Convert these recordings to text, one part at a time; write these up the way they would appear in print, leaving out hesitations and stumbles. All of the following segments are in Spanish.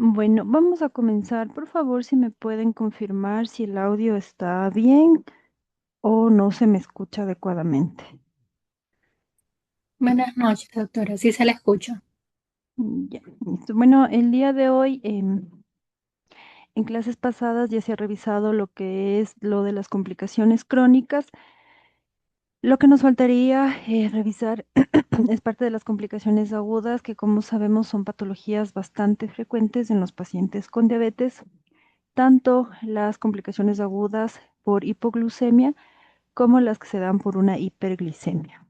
Bueno, vamos a comenzar. Por favor, si me pueden confirmar si el audio está bien o no se me escucha adecuadamente. Buenas noches, doctora. Sí se la escucho. Ya, listo. Bueno, el día de hoy, en clases pasadas ya se ha revisado lo que es lo de las complicaciones crónicas. Lo que nos faltaría revisar es parte de las complicaciones agudas, que como sabemos son patologías bastante frecuentes en los pacientes con diabetes, tanto las complicaciones agudas por hipoglucemia como las que se dan por una hiperglicemia.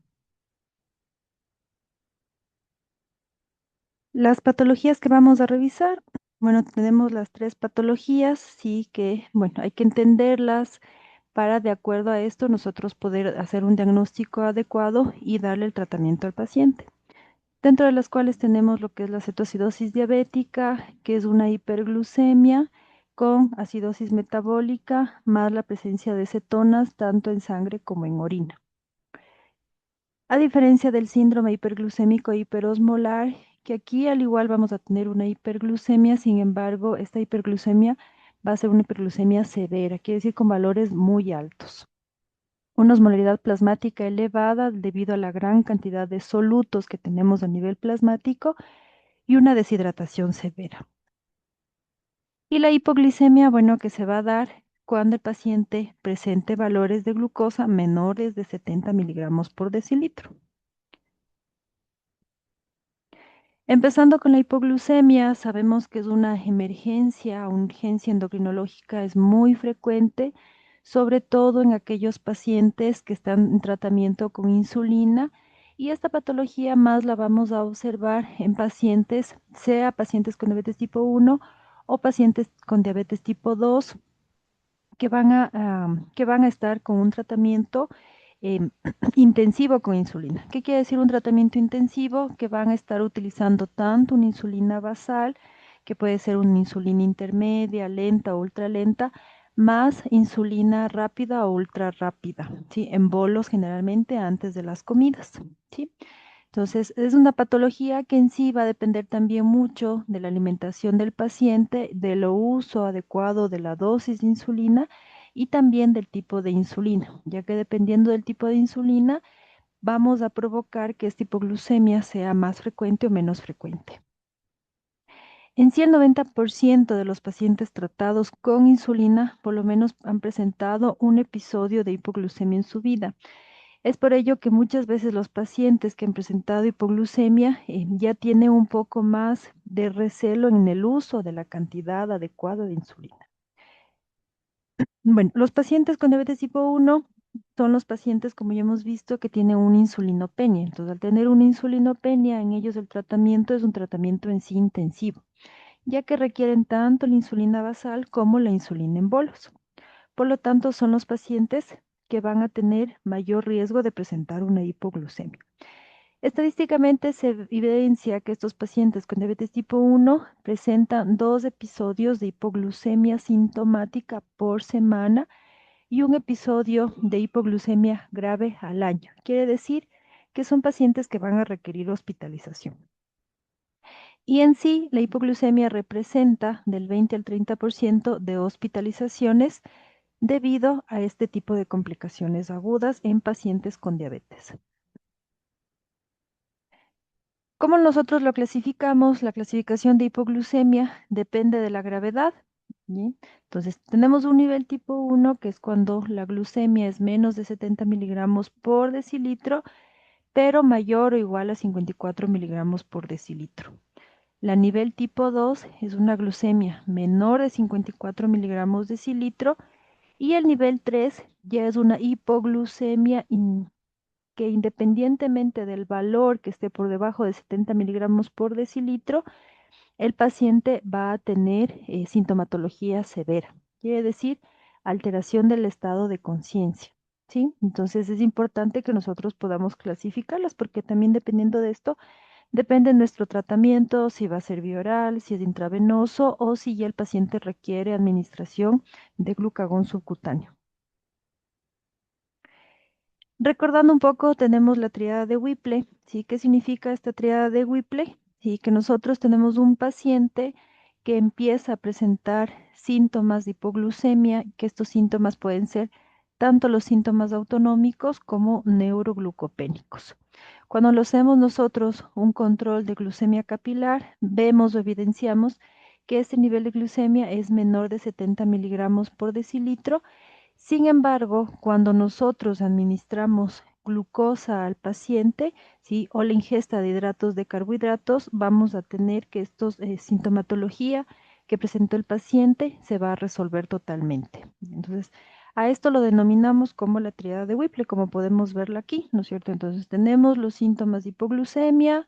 Las patologías que vamos a revisar, bueno, tenemos las tres patologías, sí que, bueno, hay que entenderlas para de acuerdo a esto nosotros poder hacer un diagnóstico adecuado y darle el tratamiento al paciente. Dentro de las cuales tenemos lo que es la cetoacidosis diabética, que es una hiperglucemia con acidosis metabólica más la presencia de cetonas tanto en sangre como en orina. A diferencia del síndrome hiperglucémico hiperosmolar, que aquí al igual vamos a tener una hiperglucemia, sin embargo, esta hiperglucemia va a ser una hiperglucemia severa, quiere decir con valores muy altos. Una osmolaridad plasmática elevada debido a la gran cantidad de solutos que tenemos a nivel plasmático y una deshidratación severa. Y la hipoglicemia, bueno, que se va a dar cuando el paciente presente valores de glucosa menores de 70 miligramos por decilitro. Empezando con la hipoglucemia, sabemos que es una emergencia, una urgencia endocrinológica, es muy frecuente, sobre todo en aquellos pacientes que están en tratamiento con insulina. Y esta patología más la vamos a observar en pacientes, sea pacientes con diabetes tipo 1 o pacientes con diabetes tipo 2 que van a estar con un tratamiento em, intensivo con insulina. ¿Qué quiere decir un tratamiento intensivo? Que van a estar utilizando tanto una insulina basal, que puede ser una insulina intermedia, lenta o ultralenta, más insulina rápida o ultra rápida, ¿sí? En bolos generalmente antes de las comidas, ¿sí? Entonces, es una patología que en sí va a depender también mucho de la alimentación del paciente, del uso adecuado de la dosis de insulina y también del tipo de insulina, ya que dependiendo del tipo de insulina, vamos a provocar que esta hipoglucemia sea más frecuente o menos frecuente. En sí, el 90% de los pacientes tratados con insulina por lo menos han presentado un episodio de hipoglucemia en su vida. Es por ello que muchas veces los pacientes que han presentado hipoglucemia ya tienen un poco más de recelo en el uso de la cantidad adecuada de insulina. Bueno, los pacientes con diabetes tipo 1 son los pacientes, como ya hemos visto, que tienen una insulinopenia. Entonces, al tener una insulinopenia, en ellos el tratamiento es un tratamiento en sí intensivo, ya que requieren tanto la insulina basal como la insulina en bolos. Por lo tanto, son los pacientes que van a tener mayor riesgo de presentar una hipoglucemia. Estadísticamente se evidencia que estos pacientes con diabetes tipo 1 presentan 2 episodios de hipoglucemia sintomática por semana y un episodio de hipoglucemia grave al año. Quiere decir que son pacientes que van a requerir hospitalización. Y en sí, la hipoglucemia representa del 20 al 30% de hospitalizaciones debido a este tipo de complicaciones agudas en pacientes con diabetes. ¿Cómo nosotros lo clasificamos? La clasificación de hipoglucemia depende de la gravedad. ¿Sí? Entonces, tenemos un nivel tipo 1, que es cuando la glucemia es menos de 70 miligramos por decilitro, pero mayor o igual a 54 miligramos por decilitro. La nivel tipo 2 es una glucemia menor de 54 miligramos decilitro y el nivel 3 ya es una hipoglucemia que independientemente del valor que esté por debajo de 70 miligramos por decilitro, el paciente va a tener sintomatología severa, quiere decir alteración del estado de conciencia. ¿Sí? Entonces es importante que nosotros podamos clasificarlas porque también dependiendo de esto, depende nuestro tratamiento, si va a ser vía oral, si es intravenoso o si ya el paciente requiere administración de glucagón subcutáneo. Recordando un poco, tenemos la triada de Whipple, ¿sí? ¿Qué significa esta triada de Whipple? Sí, que nosotros tenemos un paciente que empieza a presentar síntomas de hipoglucemia, que estos síntomas pueden ser tanto los síntomas autonómicos como neuroglucopénicos. Cuando lo hacemos nosotros un control de glucemia capilar, vemos o evidenciamos que este nivel de glucemia es menor de 70 miligramos por decilitro. Sin embargo, cuando nosotros administramos glucosa al paciente, ¿sí? O la ingesta de hidratos de carbohidratos, vamos a tener que estos sintomatología que presentó el paciente se va a resolver totalmente. Entonces, a esto lo denominamos como la tríada de Whipple, como podemos verla aquí, ¿no es cierto? Entonces, tenemos los síntomas de hipoglucemia,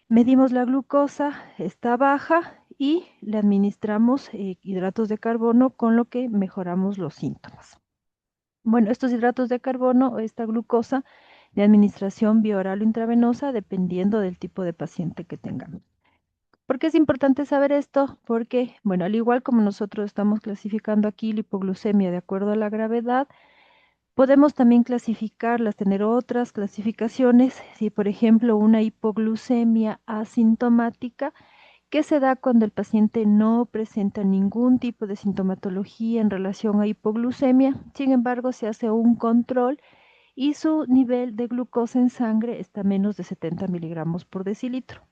medimos la glucosa, está baja y le administramos hidratos de carbono, con lo que mejoramos los síntomas. Bueno, estos hidratos de carbono o esta glucosa de administración bioral o intravenosa, dependiendo del tipo de paciente que tengamos. ¿Por qué es importante saber esto? Porque, bueno, al igual como nosotros estamos clasificando aquí la hipoglucemia de acuerdo a la gravedad, podemos también clasificarlas, tener otras clasificaciones. Si, por ejemplo, una hipoglucemia asintomática, que se da cuando el paciente no presenta ningún tipo de sintomatología en relación a hipoglucemia, sin embargo, se hace un control y su nivel de glucosa en sangre está a menos de 70 miligramos por decilitro.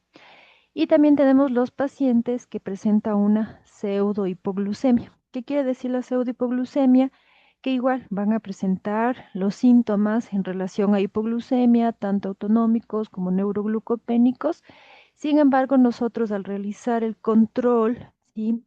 Y también tenemos los pacientes que presentan una pseudohipoglucemia. ¿Qué quiere decir la pseudohipoglucemia? Que igual van a presentar los síntomas en relación a hipoglucemia, tanto autonómicos como neuroglucopénicos. Sin embargo, nosotros al realizar el control, ¿sí?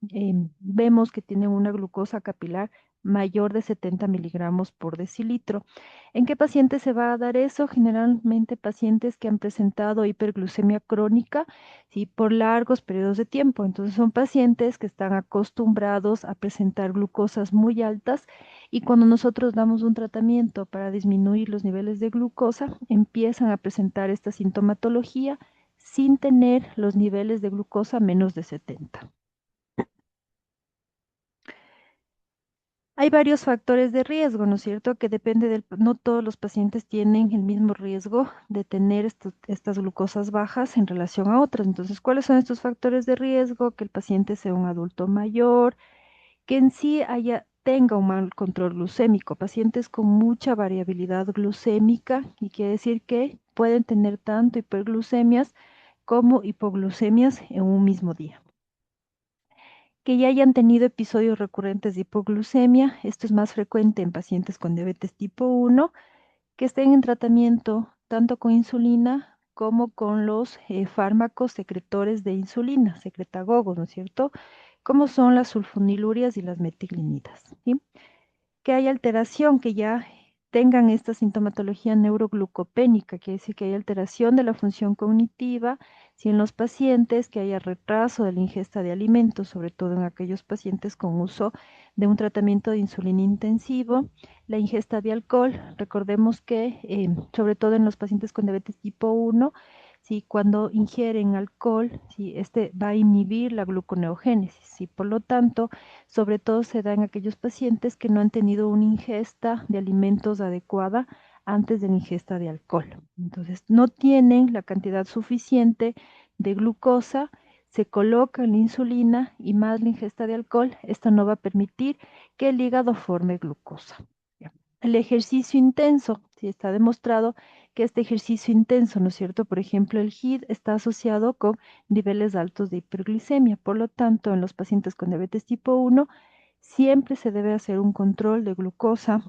Vemos que tienen una glucosa capilar mayor de 70 miligramos por decilitro. ¿En qué pacientes se va a dar eso? Generalmente pacientes que han presentado hiperglucemia crónica, ¿sí? Por largos periodos de tiempo. Entonces son pacientes que están acostumbrados a presentar glucosas muy altas, y cuando nosotros damos un tratamiento para disminuir los niveles de glucosa, empiezan a presentar esta sintomatología sin tener los niveles de glucosa menos de 70. Hay varios factores de riesgo, ¿no es cierto? Que depende del, no todos los pacientes tienen el mismo riesgo de tener estas glucosas bajas en relación a otras. Entonces, ¿cuáles son estos factores de riesgo? Que el paciente sea un adulto mayor, que en sí tenga un mal control glucémico, pacientes con mucha variabilidad glucémica, y quiere decir que pueden tener tanto hiperglucemias como hipoglucemias en un mismo día. Que ya hayan tenido episodios recurrentes de hipoglucemia, esto es más frecuente en pacientes con diabetes tipo 1, que estén en tratamiento tanto con insulina como con los fármacos secretores de insulina, secretagogos, ¿no es cierto? Como son las sulfonilurias y las metiglinidas, ¿sí? Que hay alteración, que ya tengan esta sintomatología neuroglucopénica, quiere decir que hay alteración de la función cognitiva, si en los pacientes, que haya retraso de la ingesta de alimentos, sobre todo en aquellos pacientes con uso de un tratamiento de insulina intensivo, la ingesta de alcohol, recordemos que sobre todo en los pacientes con diabetes tipo 1, si cuando ingieren alcohol, si este va a inhibir la gluconeogénesis, y por lo tanto, sobre todo se da en aquellos pacientes que no han tenido una ingesta de alimentos adecuada antes de la ingesta de alcohol. Entonces, no tienen la cantidad suficiente de glucosa, se coloca la insulina y más la ingesta de alcohol, esto no va a permitir que el hígado forme glucosa. El ejercicio intenso, sí está demostrado que este ejercicio intenso, ¿no es cierto? Por ejemplo, el HIIT está asociado con niveles altos de hiperglicemia. Por lo tanto, en los pacientes con diabetes tipo 1, siempre se debe hacer un control de glucosa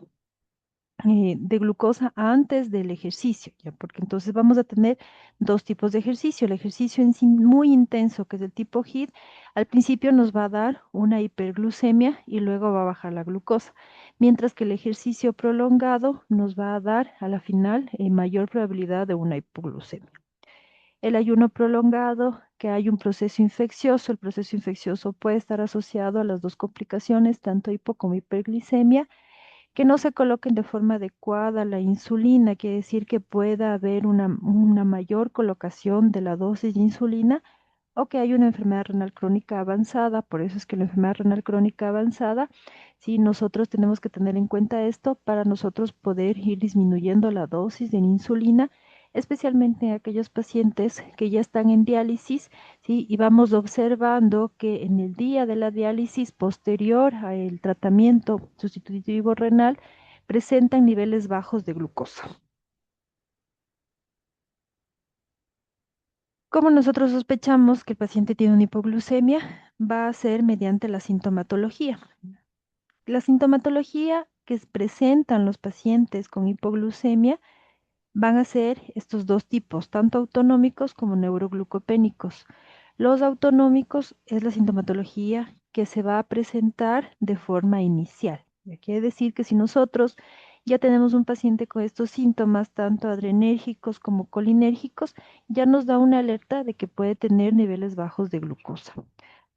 antes del ejercicio, ¿ya? Porque entonces vamos a tener dos tipos de ejercicio. El ejercicio en sí muy intenso, que es del tipo HIIT, al principio nos va a dar una hiperglucemia y luego va a bajar la glucosa, mientras que el ejercicio prolongado nos va a dar a la final mayor probabilidad de una hipoglucemia. El ayuno prolongado, que hay un proceso infeccioso, el proceso infeccioso puede estar asociado a las dos complicaciones, tanto hipo como hiperglicemia, que no se coloquen de forma adecuada la insulina, quiere decir que pueda haber una mayor colocación de la dosis de insulina, o que hay una enfermedad renal crónica avanzada. Por eso es que la enfermedad renal crónica avanzada, sí, nosotros tenemos que tener en cuenta esto para nosotros poder ir disminuyendo la dosis de insulina especialmente en aquellos pacientes que ya están en diálisis, ¿sí? Y vamos observando que en el día de la diálisis posterior al tratamiento sustitutivo renal presentan niveles bajos de glucosa. Como nosotros sospechamos que el paciente tiene una hipoglucemia, va a ser mediante la sintomatología. La sintomatología que presentan los pacientes con hipoglucemia van a ser estos dos tipos, tanto autonómicos como neuroglucopénicos. Los autonómicos es la sintomatología que se va a presentar de forma inicial. Ya quiere decir que si nosotros ya tenemos un paciente con estos síntomas, tanto adrenérgicos como colinérgicos, ya nos da una alerta de que puede tener niveles bajos de glucosa.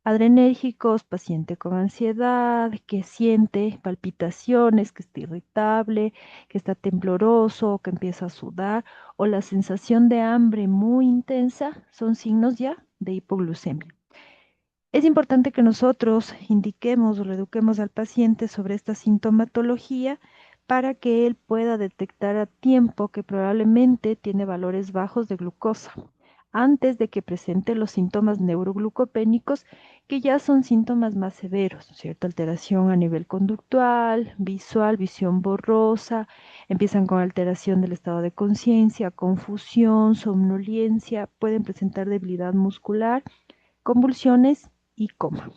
Adrenérgicos, paciente con ansiedad, que siente palpitaciones, que está irritable, que está tembloroso, que empieza a sudar, o la sensación de hambre muy intensa, son signos ya de hipoglucemia. Es importante que nosotros indiquemos o reeduquemos al paciente sobre esta sintomatología para que él pueda detectar a tiempo que probablemente tiene valores bajos de glucosa, antes de que presente los síntomas neuroglucopénicos, que ya son síntomas más severos, ¿no es cierto? Alteración a nivel conductual, visual, visión borrosa, empiezan con alteración del estado de conciencia, confusión, somnolencia, pueden presentar debilidad muscular, convulsiones y coma.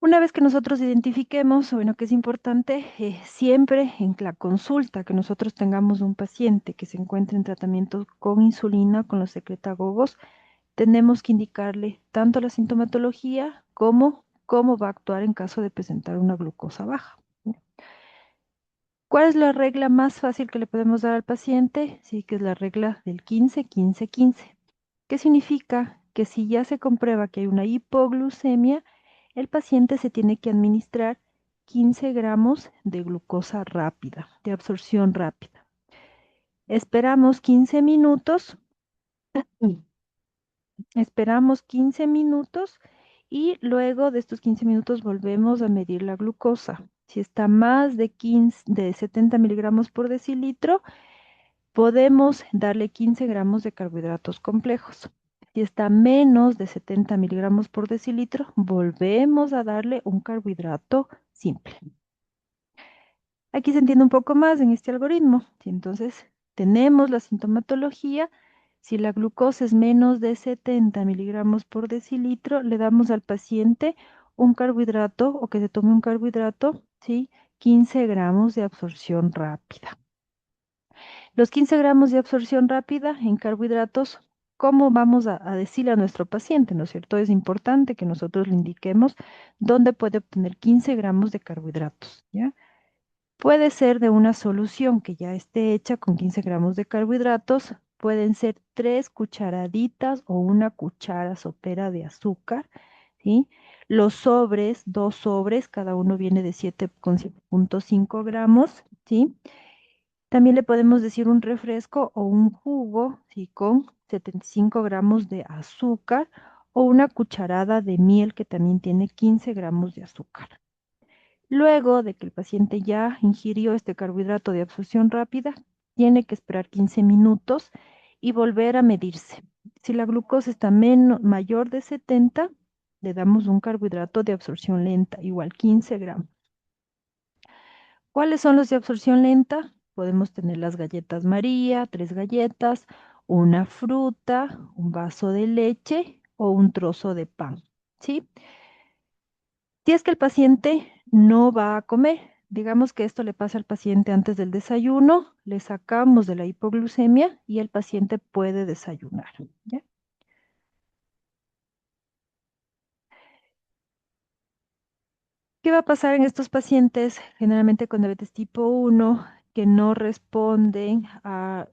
Una vez que nosotros identifiquemos, bueno, que es importante, siempre en la consulta que nosotros tengamos un paciente que se encuentre en tratamiento con insulina, con los secretagogos, tenemos que indicarle tanto la sintomatología como cómo va a actuar en caso de presentar una glucosa baja. ¿Cuál es la regla más fácil que le podemos dar al paciente? Sí, que es la regla del 15-15-15. ¿Qué significa? Que si ya se comprueba que hay una hipoglucemia, el paciente se tiene que administrar 15 gramos de glucosa rápida, de absorción rápida. Esperamos 15 minutos, mm, esperamos 15 minutos y luego de estos 15 minutos volvemos a medir la glucosa. Si está más de 15, de 70 miligramos por decilitro, podemos darle 15 gramos de carbohidratos complejos. Si está menos de 70 miligramos por decilitro, volvemos a darle un carbohidrato simple. Aquí se entiende un poco más en este algoritmo. Si entonces tenemos la sintomatología, si la glucosa es menos de 70 miligramos por decilitro, le damos al paciente un carbohidrato o que se tome un carbohidrato, ¿sí? 15 gramos de absorción rápida. Los 15 gramos de absorción rápida en carbohidratos, ¿cómo vamos a decirle a nuestro paciente? ¿No es cierto? Es importante que nosotros le indiquemos dónde puede obtener 15 gramos de carbohidratos, ¿ya? Puede ser de una solución que ya esté hecha con 15 gramos de carbohidratos. Pueden ser 3 cucharaditas o una cuchara sopera de azúcar, ¿sí? Los sobres, 2 sobres, cada uno viene de 7,5 gramos, ¿sí? También le podemos decir un refresco o un jugo, ¿sí? Con 75 gramos de azúcar o una cucharada de miel que también tiene 15 gramos de azúcar. Luego de que el paciente ya ingirió este carbohidrato de absorción rápida, tiene que esperar 15 minutos y volver a medirse. Si la glucosa está mayor de 70, le damos un carbohidrato de absorción lenta, igual 15 gramos. ¿Cuáles son los de absorción lenta? Podemos tener las galletas María, 3 galletas, una fruta, un vaso de leche o un trozo de pan, ¿sí? Si es que el paciente no va a comer, digamos que esto le pasa al paciente antes del desayuno, le sacamos de la hipoglucemia y el paciente puede desayunar, ¿ya? ¿Qué va a pasar en estos pacientes, generalmente con diabetes tipo 1, que no responden a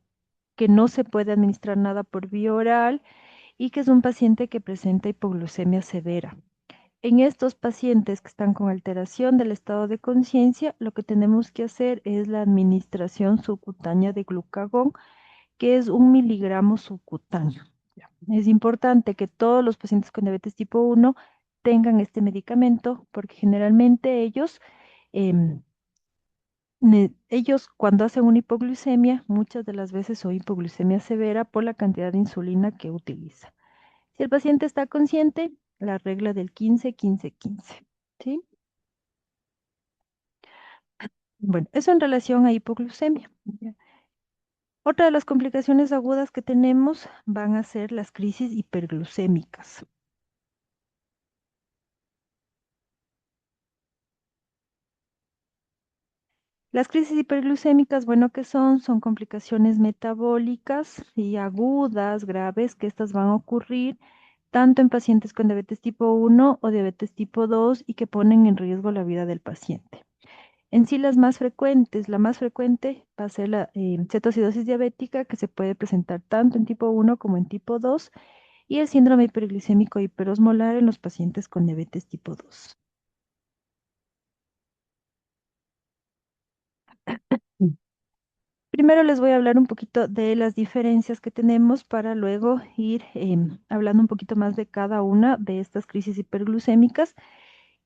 que no se puede administrar nada por vía oral y que es un paciente que presenta hipoglucemia severa? En estos pacientes que están con alteración del estado de conciencia, lo que tenemos que hacer es la administración subcutánea de glucagón, que es 1 miligramo subcutáneo. Ya. Es importante que todos los pacientes con diabetes tipo 1 tengan este medicamento, porque generalmente em, ellos cuando hacen una hipoglucemia, muchas de las veces son hipoglucemia severa por la cantidad de insulina que utiliza. Si el paciente está consciente, la regla del 15-15-15, ¿sí? Bueno, eso en relación a hipoglucemia. ¿Ya? Otra de las complicaciones agudas que tenemos van a ser las crisis hiperglucémicas. Las crisis hiperglucémicas, bueno, ¿qué son? Son complicaciones metabólicas y agudas, graves, que estas van a ocurrir tanto en pacientes con diabetes tipo 1 o diabetes tipo 2 y que ponen en riesgo la vida del paciente. En sí, las más frecuentes, la más frecuente va a ser la cetoacidosis diabética, que se puede presentar tanto en tipo 1 como en tipo 2, y el síndrome hiperglicémico hiperosmolar en los pacientes con diabetes tipo 2. Mm. Primero les voy a hablar un poquito de las diferencias que tenemos para luego ir hablando un poquito más de cada una de estas crisis hiperglucémicas,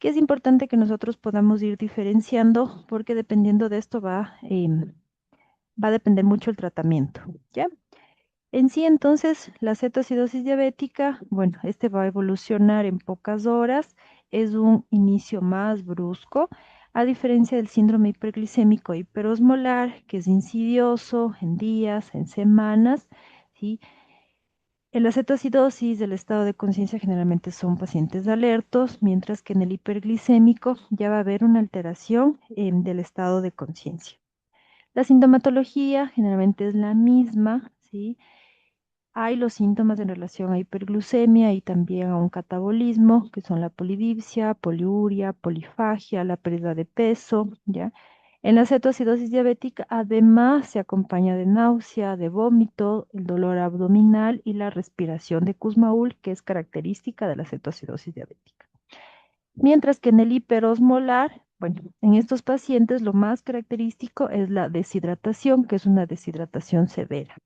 que es importante que nosotros podamos ir diferenciando porque dependiendo de esto va a depender mucho el tratamiento, ¿ya? En sí, entonces, la cetoacidosis diabética, bueno, este va a evolucionar en pocas horas, es un inicio más brusco, a diferencia del síndrome hiperglicémico hiperosmolar, que es insidioso en días, en semanas, ¿sí? En la cetoacidosis, el estado de conciencia generalmente son pacientes alertos, mientras que en el hiperglicémico ya va a haber una alteración del estado de conciencia. La sintomatología generalmente es la misma, ¿sí? Hay los síntomas en relación a hiperglucemia y también a un catabolismo, que son la polidipsia, poliuria, polifagia, la pérdida de peso, ¿ya? En la cetoacidosis diabética, además, se acompaña de náusea, de vómito, el dolor abdominal y la respiración de Kussmaul, que es característica de la cetoacidosis diabética. Mientras que en el hiperosmolar, bueno, en estos pacientes lo más característico es la deshidratación, que es una deshidratación severa.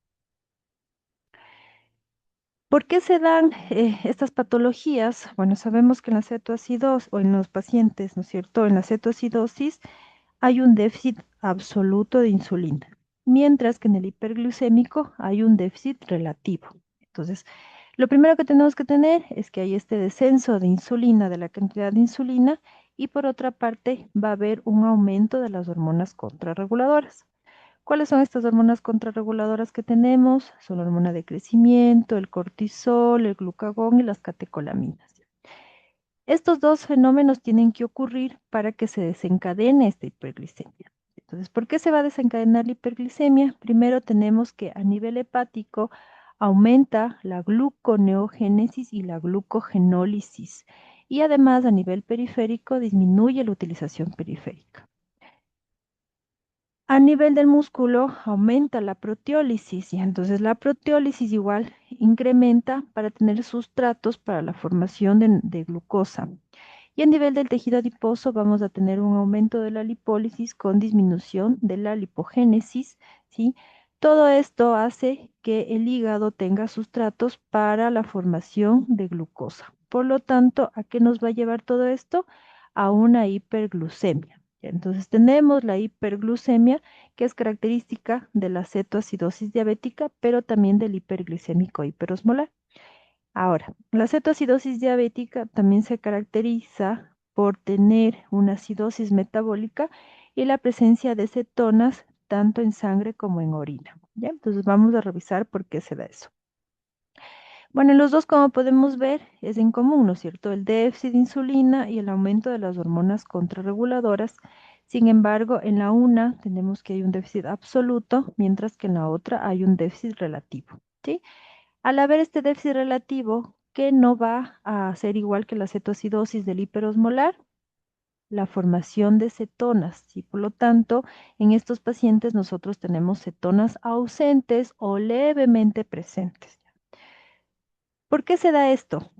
¿Por qué se dan estas patologías? Bueno, sabemos que en la cetoacidosis o en los pacientes, ¿no es cierto? En la cetoacidosis hay un déficit absoluto de insulina, mientras que en el hiperglucémico hay un déficit relativo. Entonces, lo primero que tenemos que tener es que hay este descenso de insulina, de la cantidad de insulina, y por otra parte va a haber un aumento de las hormonas contrarreguladoras. ¿Cuáles son estas hormonas contrarreguladoras que tenemos? Son la hormona de crecimiento, el cortisol, el glucagón y las catecolaminas. Estos dos fenómenos tienen que ocurrir para que se desencadene esta hiperglicemia. Entonces, ¿por qué se va a desencadenar la hiperglicemia? Primero tenemos que a nivel hepático aumenta la gluconeogénesis y la glucogenólisis y además a nivel periférico disminuye la utilización periférica. A nivel del músculo aumenta la proteólisis y entonces la proteólisis igual incrementa para tener sustratos para la formación de glucosa. Y a nivel del tejido adiposo vamos a tener un aumento de la lipólisis con disminución de la lipogénesis, ¿sí? Todo esto hace que el hígado tenga sustratos para la formación de glucosa. Por lo tanto, ¿a qué nos va a llevar todo esto? A una hiperglucemia. Entonces tenemos la hiperglucemia, que es característica de la cetoacidosis diabética, pero también del hiperglicémico hiperosmolar. Ahora, la cetoacidosis diabética también se caracteriza por tener una acidosis metabólica y la presencia de cetonas tanto en sangre como en orina. ¿Ya? Entonces vamos a revisar por qué se da eso. Bueno, en los dos, como podemos ver, es en común, ¿no es cierto? El déficit de insulina y el aumento de las hormonas contrarreguladoras. Sin embargo, en la una tenemos que hay un déficit absoluto, mientras que en la otra hay un déficit relativo, ¿sí? Al haber este déficit relativo, que no va a ser igual que la cetoacidosis del hiperosmolar, la formación de cetonas, y por lo tanto, en estos pacientes nosotros tenemos cetonas ausentes o levemente presentes. ¿Por qué se da esto?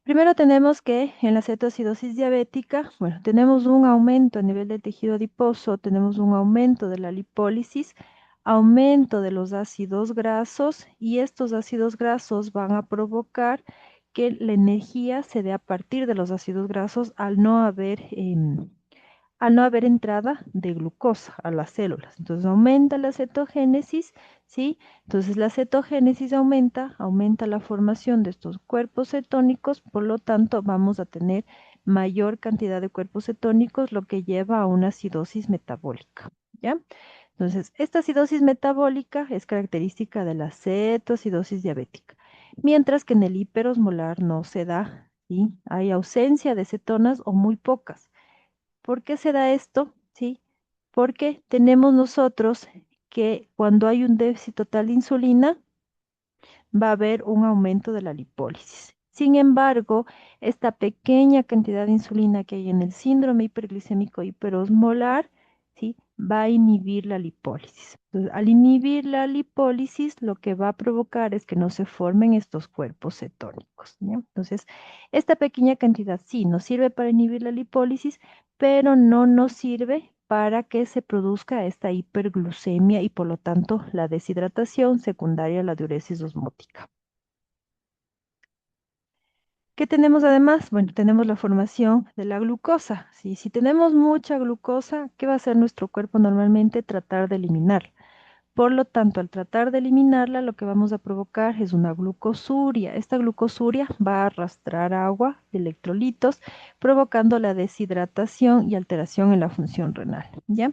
Primero tenemos que en la cetoacidosis diabética, bueno, tenemos un aumento a nivel del tejido adiposo, tenemos un aumento de la lipólisis, aumento de los ácidos grasos y estos ácidos grasos van a provocar que la energía se dé a partir de los ácidos grasos al no haber entrada de glucosa a las células. Entonces aumenta la cetogénesis, ¿sí? Entonces la cetogénesis aumenta la formación de estos cuerpos cetónicos, por lo tanto vamos a tener mayor cantidad de cuerpos cetónicos, lo que lleva a una acidosis metabólica, ¿ya? Entonces, esta acidosis metabólica es característica de la cetoacidosis diabética, mientras que en el hiperosmolar no se da, ¿sí? Hay ausencia de cetonas o muy pocas. ¿Por qué se da esto? ¿Sí? Porque tenemos nosotros que cuando hay un déficit total de insulina, va a haber un aumento de la lipólisis. Sin embargo, esta pequeña cantidad de insulina que hay en el síndrome hiperglicémico hiperosmolar, ¿sí? Va a inhibir la lipólisis. Entonces, al inhibir la lipólisis, lo que va a provocar es que no se formen estos cuerpos cetónicos, ¿ya? Entonces, esta pequeña cantidad sí nos sirve para inhibir la lipólisis, pero no nos sirve para que se produzca esta hiperglucemia y por lo tanto la deshidratación secundaria a la diuresis osmótica. ¿Qué tenemos además? Bueno, tenemos la formación de la glucosa. ¿Sí? Si tenemos mucha glucosa, ¿qué va a hacer nuestro cuerpo normalmente? Tratar de eliminarla. Por lo tanto, al tratar de eliminarla, lo que vamos a provocar es una glucosuria. Esta glucosuria va a arrastrar agua, electrolitos, provocando la deshidratación y alteración en la función renal, ¿ya?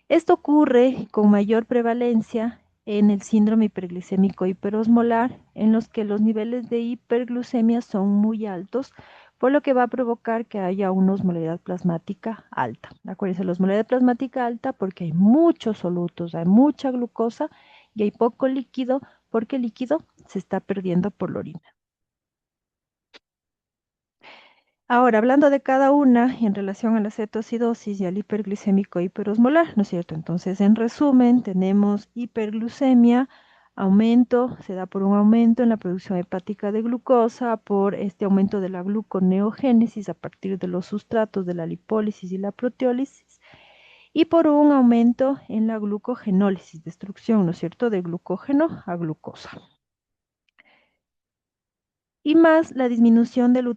Esto ocurre con mayor prevalencia en el síndrome hiperglicémico hiperosmolar, en los que los niveles de hiperglucemia son muy altos, por lo que va a provocar que haya una osmolaridad plasmática alta. Acuérdense, la osmolaridad plasmática alta porque hay muchos solutos, hay mucha glucosa y hay poco líquido, porque el líquido se está perdiendo por la orina. Ahora, hablando de cada una en relación a la cetoacidosis y al hiperglicémico hiperosmolar, ¿no es cierto? Entonces, en resumen, tenemos hiperglucemia, aumento, se da por un aumento en la producción hepática de glucosa, por este aumento de la gluconeogénesis a partir de los sustratos de la lipólisis y la proteólisis, y por un aumento en la glucogenólisis, destrucción, ¿no es cierto?, de glucógeno a glucosa y más la disminución de la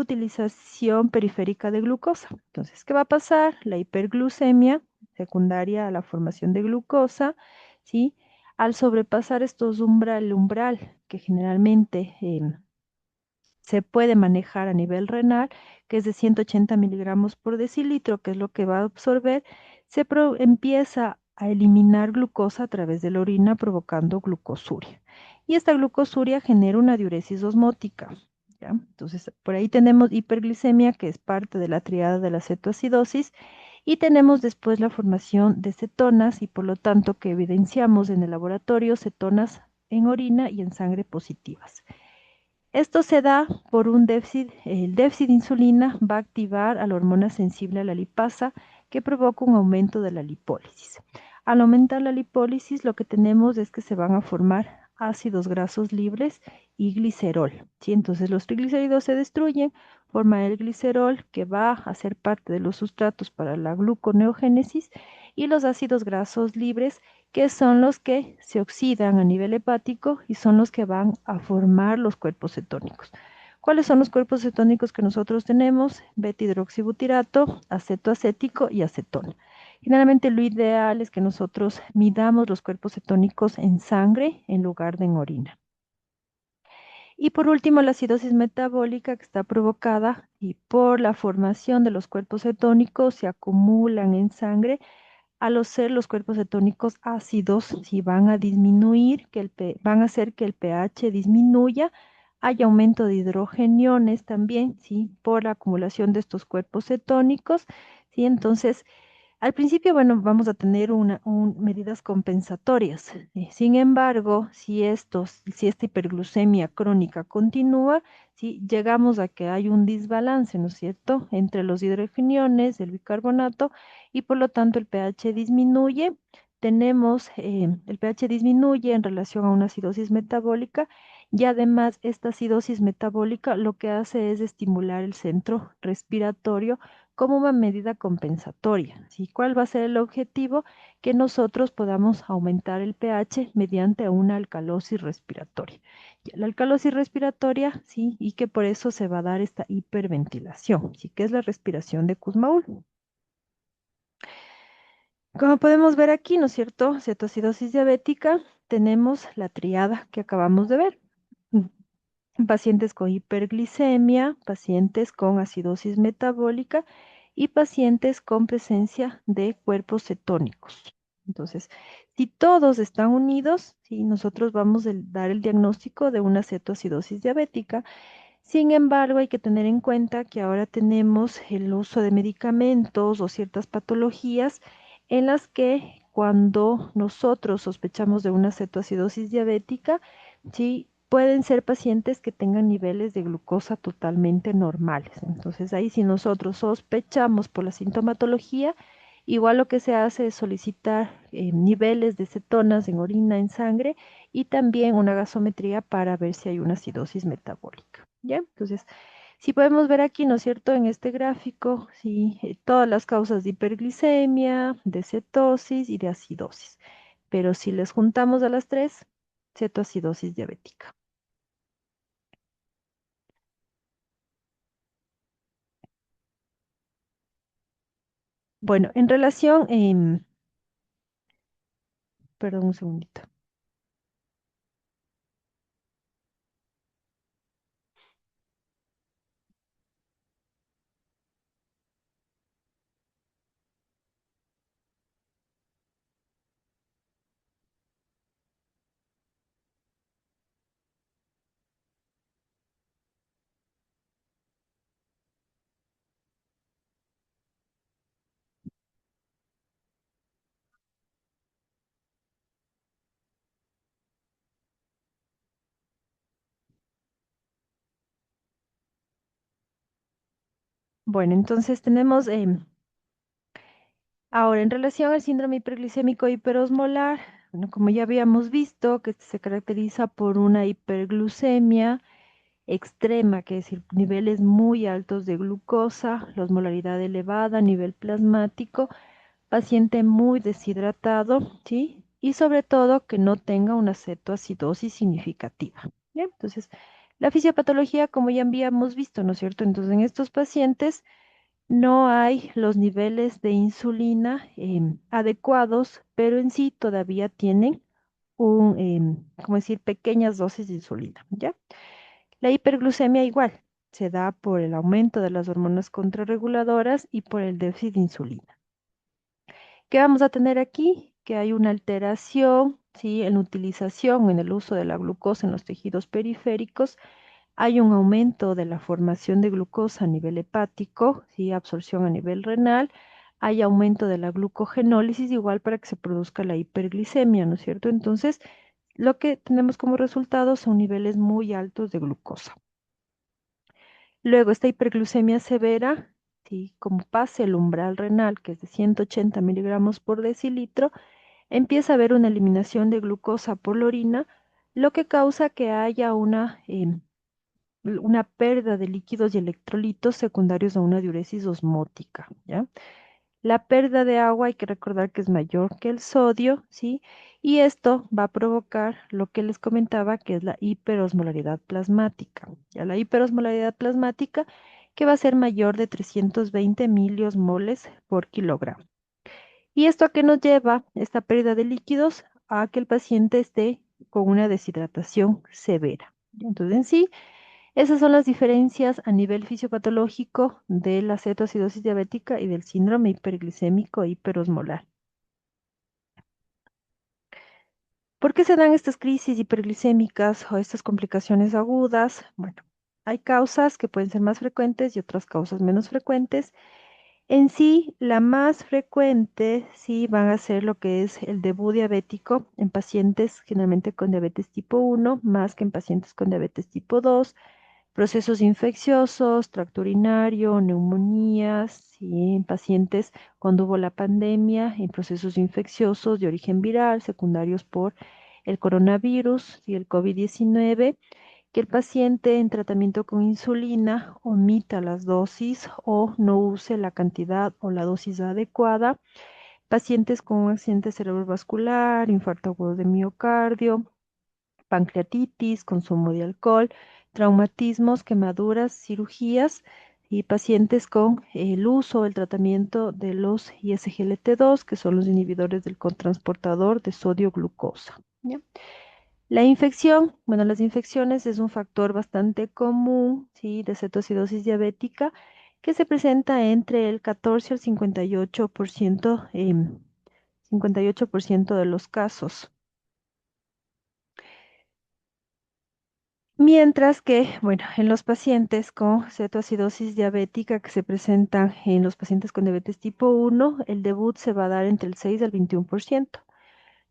utilización periférica de glucosa. Entonces, ¿qué va a pasar? La hiperglucemia secundaria a la formación de glucosa, ¿sí? Al sobrepasar el umbral que generalmente se puede manejar a nivel renal, que es de 180 miligramos por decilitro, que es lo que va a absorber, empieza a eliminar glucosa a través de la orina, provocando glucosuria. Y esta glucosuria genera una diuresis osmótica, ¿ya? Entonces, por ahí tenemos hiperglicemia, que es parte de la triada de la cetoacidosis, y tenemos después la formación de cetonas, y por lo tanto que evidenciamos en el laboratorio cetonas en orina y en sangre positivas. Esto se da por un déficit, el déficit de insulina va a activar a la hormona sensible a la lipasa que provoca un aumento de la lipólisis. Al aumentar la lipólisis, lo que tenemos es que se van a formar ácidos grasos libres y glicerol, ¿sí? Entonces los triglicéridos se destruyen, forma el glicerol que va a ser parte de los sustratos para la gluconeogénesis y los ácidos grasos libres que son los que se oxidan a nivel hepático y son los que van a formar los cuerpos cetónicos. ¿Cuáles son los cuerpos cetónicos que nosotros tenemos? Beta-hidroxibutirato, acetoacético y acetona. Generalmente lo ideal es que nosotros midamos los cuerpos cetónicos en sangre en lugar de en orina. Y por último, la acidosis metabólica que está provocada y por la formación de los cuerpos cetónicos se acumulan en sangre al ser los cuerpos cetónicos ácidos, si van a disminuir, van a hacer que el pH disminuya, hay aumento de hidrogeniones también, ¿sí? Por la acumulación de estos cuerpos cetónicos, ¿sí? Entonces, al principio, bueno, vamos a tener medidas compensatorias. Sin embargo, si esta hiperglucemia crónica continúa, ¿sí? Llegamos a que hay un desbalance, ¿no es cierto?, entre los hidrogeniones, el bicarbonato, y por lo tanto el pH disminuye. El pH disminuye en relación a una acidosis metabólica y además esta acidosis metabólica lo que hace es estimular el centro respiratorio como una medida compensatoria. ¿Sí? ¿Cuál va a ser el objetivo? Que nosotros podamos aumentar el pH mediante una alcalosis respiratoria. Ya, la alcalosis respiratoria, sí, y que por eso se va a dar esta hiperventilación, sí, que es la respiración de Kussmaul. Como podemos ver aquí, ¿no es cierto? Cetoacidosis diabética, tenemos la triada que acabamos de ver. Pacientes con hiperglicemia, pacientes con acidosis metabólica y pacientes con presencia de cuerpos cetónicos. Entonces, si todos están unidos, sí, nosotros vamos a dar el diagnóstico de una cetoacidosis diabética. Sin embargo, hay que tener en cuenta que ahora tenemos el uso de medicamentos o ciertas patologías en las que cuando nosotros sospechamos de una cetoacidosis diabética, sí, pueden ser pacientes que tengan niveles de glucosa totalmente normales. Entonces, ahí si nosotros sospechamos por la sintomatología, igual lo que se hace es solicitar niveles de cetonas en orina, en sangre y también una gasometría para ver si hay una acidosis metabólica. ¿Ya? Entonces, si podemos ver aquí, ¿no es cierto?, en este gráfico, sí, todas las causas de hiperglicemia, de cetosis y de acidosis. Pero si les juntamos a las tres, cetoacidosis diabética. Bueno, en relación, perdón un segundito. Bueno, entonces tenemos ahora en relación al síndrome hiperglicémico hiperosmolar, bueno, como ya habíamos visto, que se caracteriza por una hiperglucemia extrema, que es decir, niveles muy altos de glucosa, la osmolaridad elevada, nivel plasmático, paciente muy deshidratado, ¿sí? Y sobre todo que no tenga una cetoacidosis significativa. Bien, entonces, la fisiopatología, como ya habíamos visto, ¿no es cierto? Entonces, en estos pacientes no hay los niveles de insulina adecuados, pero en sí todavía tienen como decir, pequeñas dosis de insulina, ¿ya? La hiperglucemia igual se da por el aumento de las hormonas contrarreguladoras y por el déficit de insulina. ¿Qué vamos a tener aquí? Que hay una alteración, ¿sí? En la utilización, en el uso de la glucosa en los tejidos periféricos. Hay un aumento de la formación de glucosa a nivel hepático, ¿sí? Absorción a nivel renal. Hay aumento de la glucogenólisis, igual para que se produzca la hiperglicemia, ¿no es cierto? Entonces, lo que tenemos como resultado son niveles muy altos de glucosa. Luego, esta hiperglucemia severa, ¿sí? Como pase el umbral renal, que es de 180 miligramos por decilitro, empieza a haber una eliminación de glucosa por la orina, lo que causa que haya una pérdida de líquidos y electrolitos secundarios a una diuresis osmótica, ¿ya? La pérdida de agua hay que recordar que es mayor que el sodio, ¿sí? Y esto va a provocar lo que les comentaba, que es la hiperosmolaridad plasmática. Ya la hiperosmolaridad plasmática que va a ser mayor de 320 miliosmoles por kilogramo. ¿Y esto a qué nos lleva esta pérdida de líquidos? A que el paciente esté con una deshidratación severa. Entonces, en sí, esas son las diferencias a nivel fisiopatológico de la cetoacidosis diabética y del síndrome hiperglicémico hiperosmolar. ¿Por qué se dan estas crisis hiperglicémicas o estas complicaciones agudas? Bueno, hay causas que pueden ser más frecuentes y otras causas menos frecuentes. En sí, la más frecuente sí van a ser lo que es el debut diabético en pacientes generalmente con diabetes tipo 1, más que en pacientes con diabetes tipo 2, procesos infecciosos, tracto urinario, neumonías, sí, en pacientes cuando hubo la pandemia, en procesos infecciosos de origen viral, secundarios por el coronavirus y el COVID-19, que el paciente en tratamiento con insulina omita las dosis o no use la cantidad o la dosis adecuada. Pacientes con un accidente cerebrovascular, infarto agudo de miocardio, pancreatitis, consumo de alcohol, traumatismos, quemaduras, cirugías y pacientes con el uso o el tratamiento de los ISGLT2, que son los inhibidores del cotransportador de sodio glucosa. ¿Ya? La infección, bueno, las infecciones es un factor bastante común, ¿sí? De cetoacidosis diabética que se presenta entre el 14 al 58%, 58% de los casos. Mientras que, bueno, en los pacientes con cetoacidosis diabética que se presentan en los pacientes con diabetes tipo 1, el debut se va a dar entre el 6 al 21%.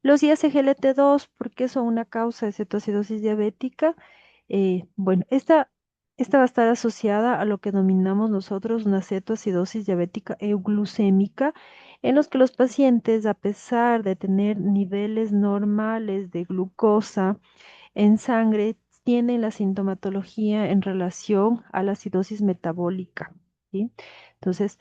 Los ISGLT2, ¿por qué son una causa de cetoacidosis diabética? Bueno, esta va a estar asociada a lo que denominamos nosotros una cetoacidosis diabética euglucémica, en los que los pacientes, a pesar de tener niveles normales de glucosa, en sangre tienen la sintomatología en relación a la acidosis metabólica, ¿sí? Entonces,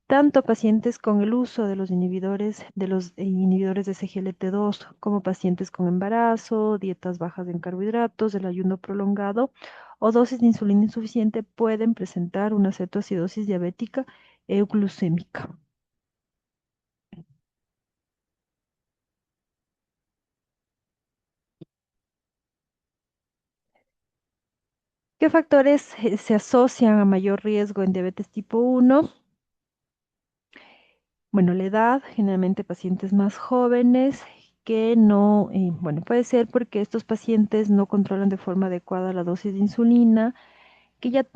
tanto pacientes con el uso de los inhibidores de CGLT2 como pacientes con embarazo, dietas bajas en carbohidratos, el ayuno prolongado o dosis de insulina insuficiente pueden presentar una cetoacidosis diabética euglucémica. ¿Qué factores se asocian a mayor riesgo en diabetes tipo 1? Bueno, la edad, generalmente pacientes más jóvenes que no, bueno, puede ser porque estos pacientes no controlan de forma adecuada la dosis de insulina, que ya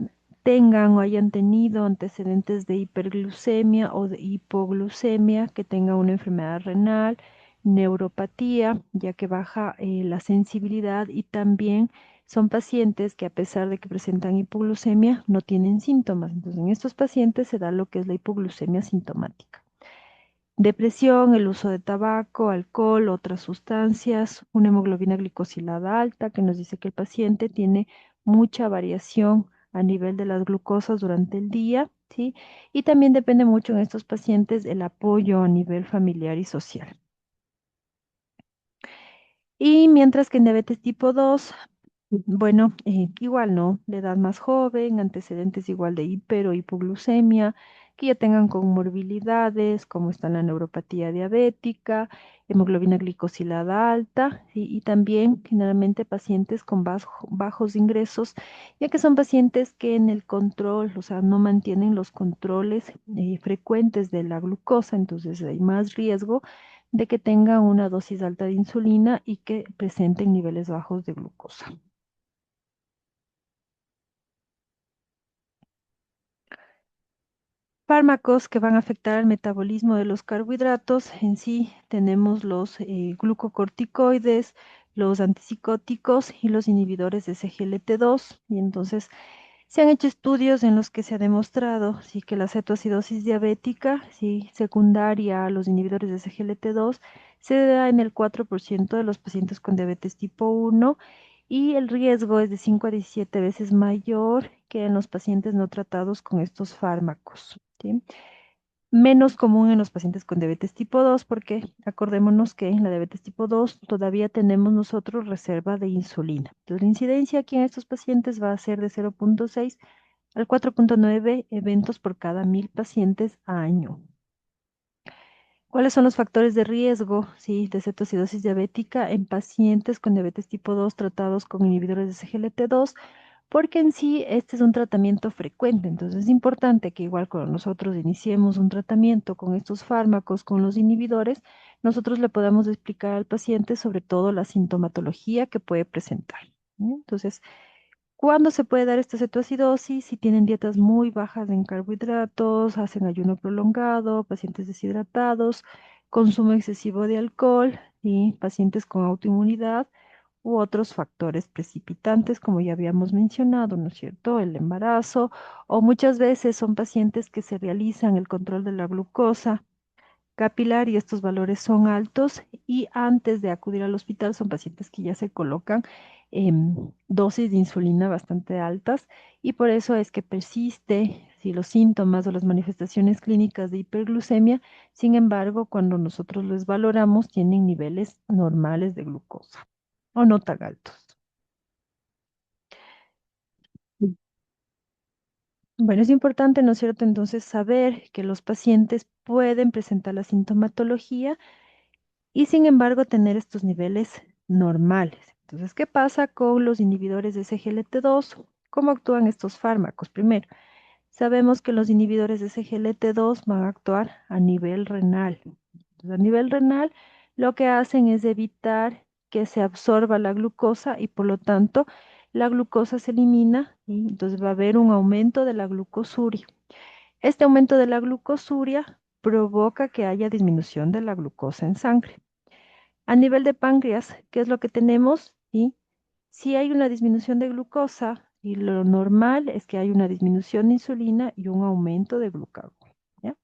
tengan o hayan tenido antecedentes de hiperglucemia o de hipoglucemia, que tengan una enfermedad renal, neuropatía, ya que baja la sensibilidad y también son pacientes que a pesar de que presentan hipoglucemia no tienen síntomas. Entonces, en estos pacientes se da lo que es la hipoglucemia sintomática. Depresión, el uso de tabaco, alcohol, otras sustancias, una hemoglobina glicosilada alta que nos dice que el paciente tiene mucha variación a nivel de las glucosas durante el día, ¿sí? Y también depende mucho en estos pacientes el apoyo a nivel familiar y social. Y mientras que en diabetes tipo 2, bueno, igual no, de edad más joven, antecedentes igual de hiper o hipoglucemia, que ya tengan comorbilidades, como está la neuropatía diabética, hemoglobina glicosilada alta, y también generalmente pacientes con bajos ingresos, ya que son pacientes que en el control, o sea, no mantienen los controles frecuentes de la glucosa, entonces hay más riesgo de que tengan una dosis alta de insulina y que presenten niveles bajos de glucosa. Fármacos que van a afectar al metabolismo de los carbohidratos. En sí tenemos los glucocorticoides, los antipsicóticos y los inhibidores de CGLT2. Y entonces se han hecho estudios en los que se ha demostrado sí, que la cetoacidosis diabética, sí, secundaria a los inhibidores de CGLT2, se da en el 4% de los pacientes con diabetes tipo 1 y el riesgo es de 5 a 17 veces mayor que en los pacientes no tratados con estos fármacos. ¿Sí? Menos común en los pacientes con diabetes tipo 2 porque acordémonos que en la diabetes tipo 2 todavía tenemos nosotros reserva de insulina. Entonces, la incidencia aquí en estos pacientes va a ser de 0,6 al 4,9 eventos por cada 1000 pacientes año. ¿Cuáles son los factores de riesgo, sí, de cetoacidosis diabética en pacientes con diabetes tipo 2 tratados con inhibidores de CGLT2? Porque en sí este es un tratamiento frecuente, entonces es importante que igual cuando nosotros iniciemos un tratamiento con estos fármacos, con los inhibidores, nosotros le podamos explicar al paciente sobre todo la sintomatología que puede presentar. ¿Sí? Entonces, ¿cuándo se puede dar esta cetoacidosis? Si tienen dietas muy bajas en carbohidratos, hacen ayuno prolongado, pacientes deshidratados, consumo excesivo de alcohol y pacientes con autoinmunidad u otros factores precipitantes, como ya habíamos mencionado, ¿no es cierto? El embarazo o muchas veces son pacientes que se realizan el control de la glucosa capilar y estos valores son altos y antes de acudir al hospital son pacientes que ya se colocan dosis de insulina bastante altas y por eso es que persiste si los síntomas o las manifestaciones clínicas de hiperglucemia. Sin embargo, cuando nosotros los valoramos tienen niveles normales de glucosa o no tan altos. Bueno, es importante, ¿no es cierto?, entonces saber que los pacientes pueden presentar la sintomatología y sin embargo tener estos niveles normales. Entonces, ¿qué pasa con los inhibidores de SGLT2? ¿Cómo actúan estos fármacos? Primero, sabemos que los inhibidores de SGLT2 van a actuar a nivel renal. Entonces, a nivel renal, lo que hacen es evitar que se absorba la glucosa y por lo tanto la glucosa se elimina y entonces va a haber un aumento de la glucosuria. Este aumento de la glucosuria provoca que haya disminución de la glucosa en sangre. A nivel de páncreas, ¿qué es lo que tenemos? ¿Sí? Si hay una disminución de glucosa y lo normal es que hay una disminución de insulina y un aumento de glucagón, ¿ya?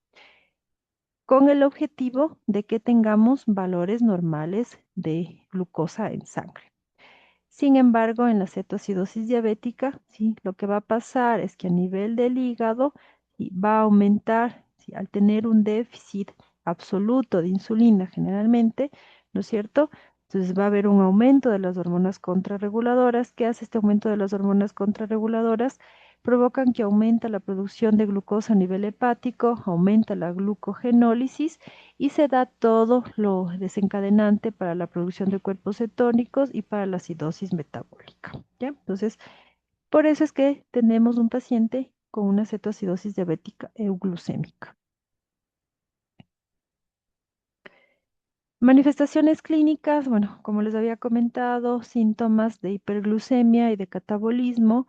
Con el objetivo de que tengamos valores normales de glucosa en sangre. Sin embargo, en la cetoacidosis diabética, sí, lo que va a pasar es que a nivel del hígado sí, va a aumentar, sí, al tener un déficit absoluto de insulina generalmente, ¿no es cierto? Entonces va a haber un aumento de las hormonas contrarreguladoras. ¿Qué hace este aumento de las hormonas contrarreguladoras? Provocan que aumenta la producción de glucosa a nivel hepático, aumenta la glucogenólisis y se da todo lo desencadenante para la producción de cuerpos cetónicos y para la acidosis metabólica, ¿ya? Entonces, por eso es que tenemos un paciente con una cetoacidosis diabética euglucémica. Manifestaciones clínicas, bueno, como les había comentado, síntomas de hiperglucemia y de catabolismo,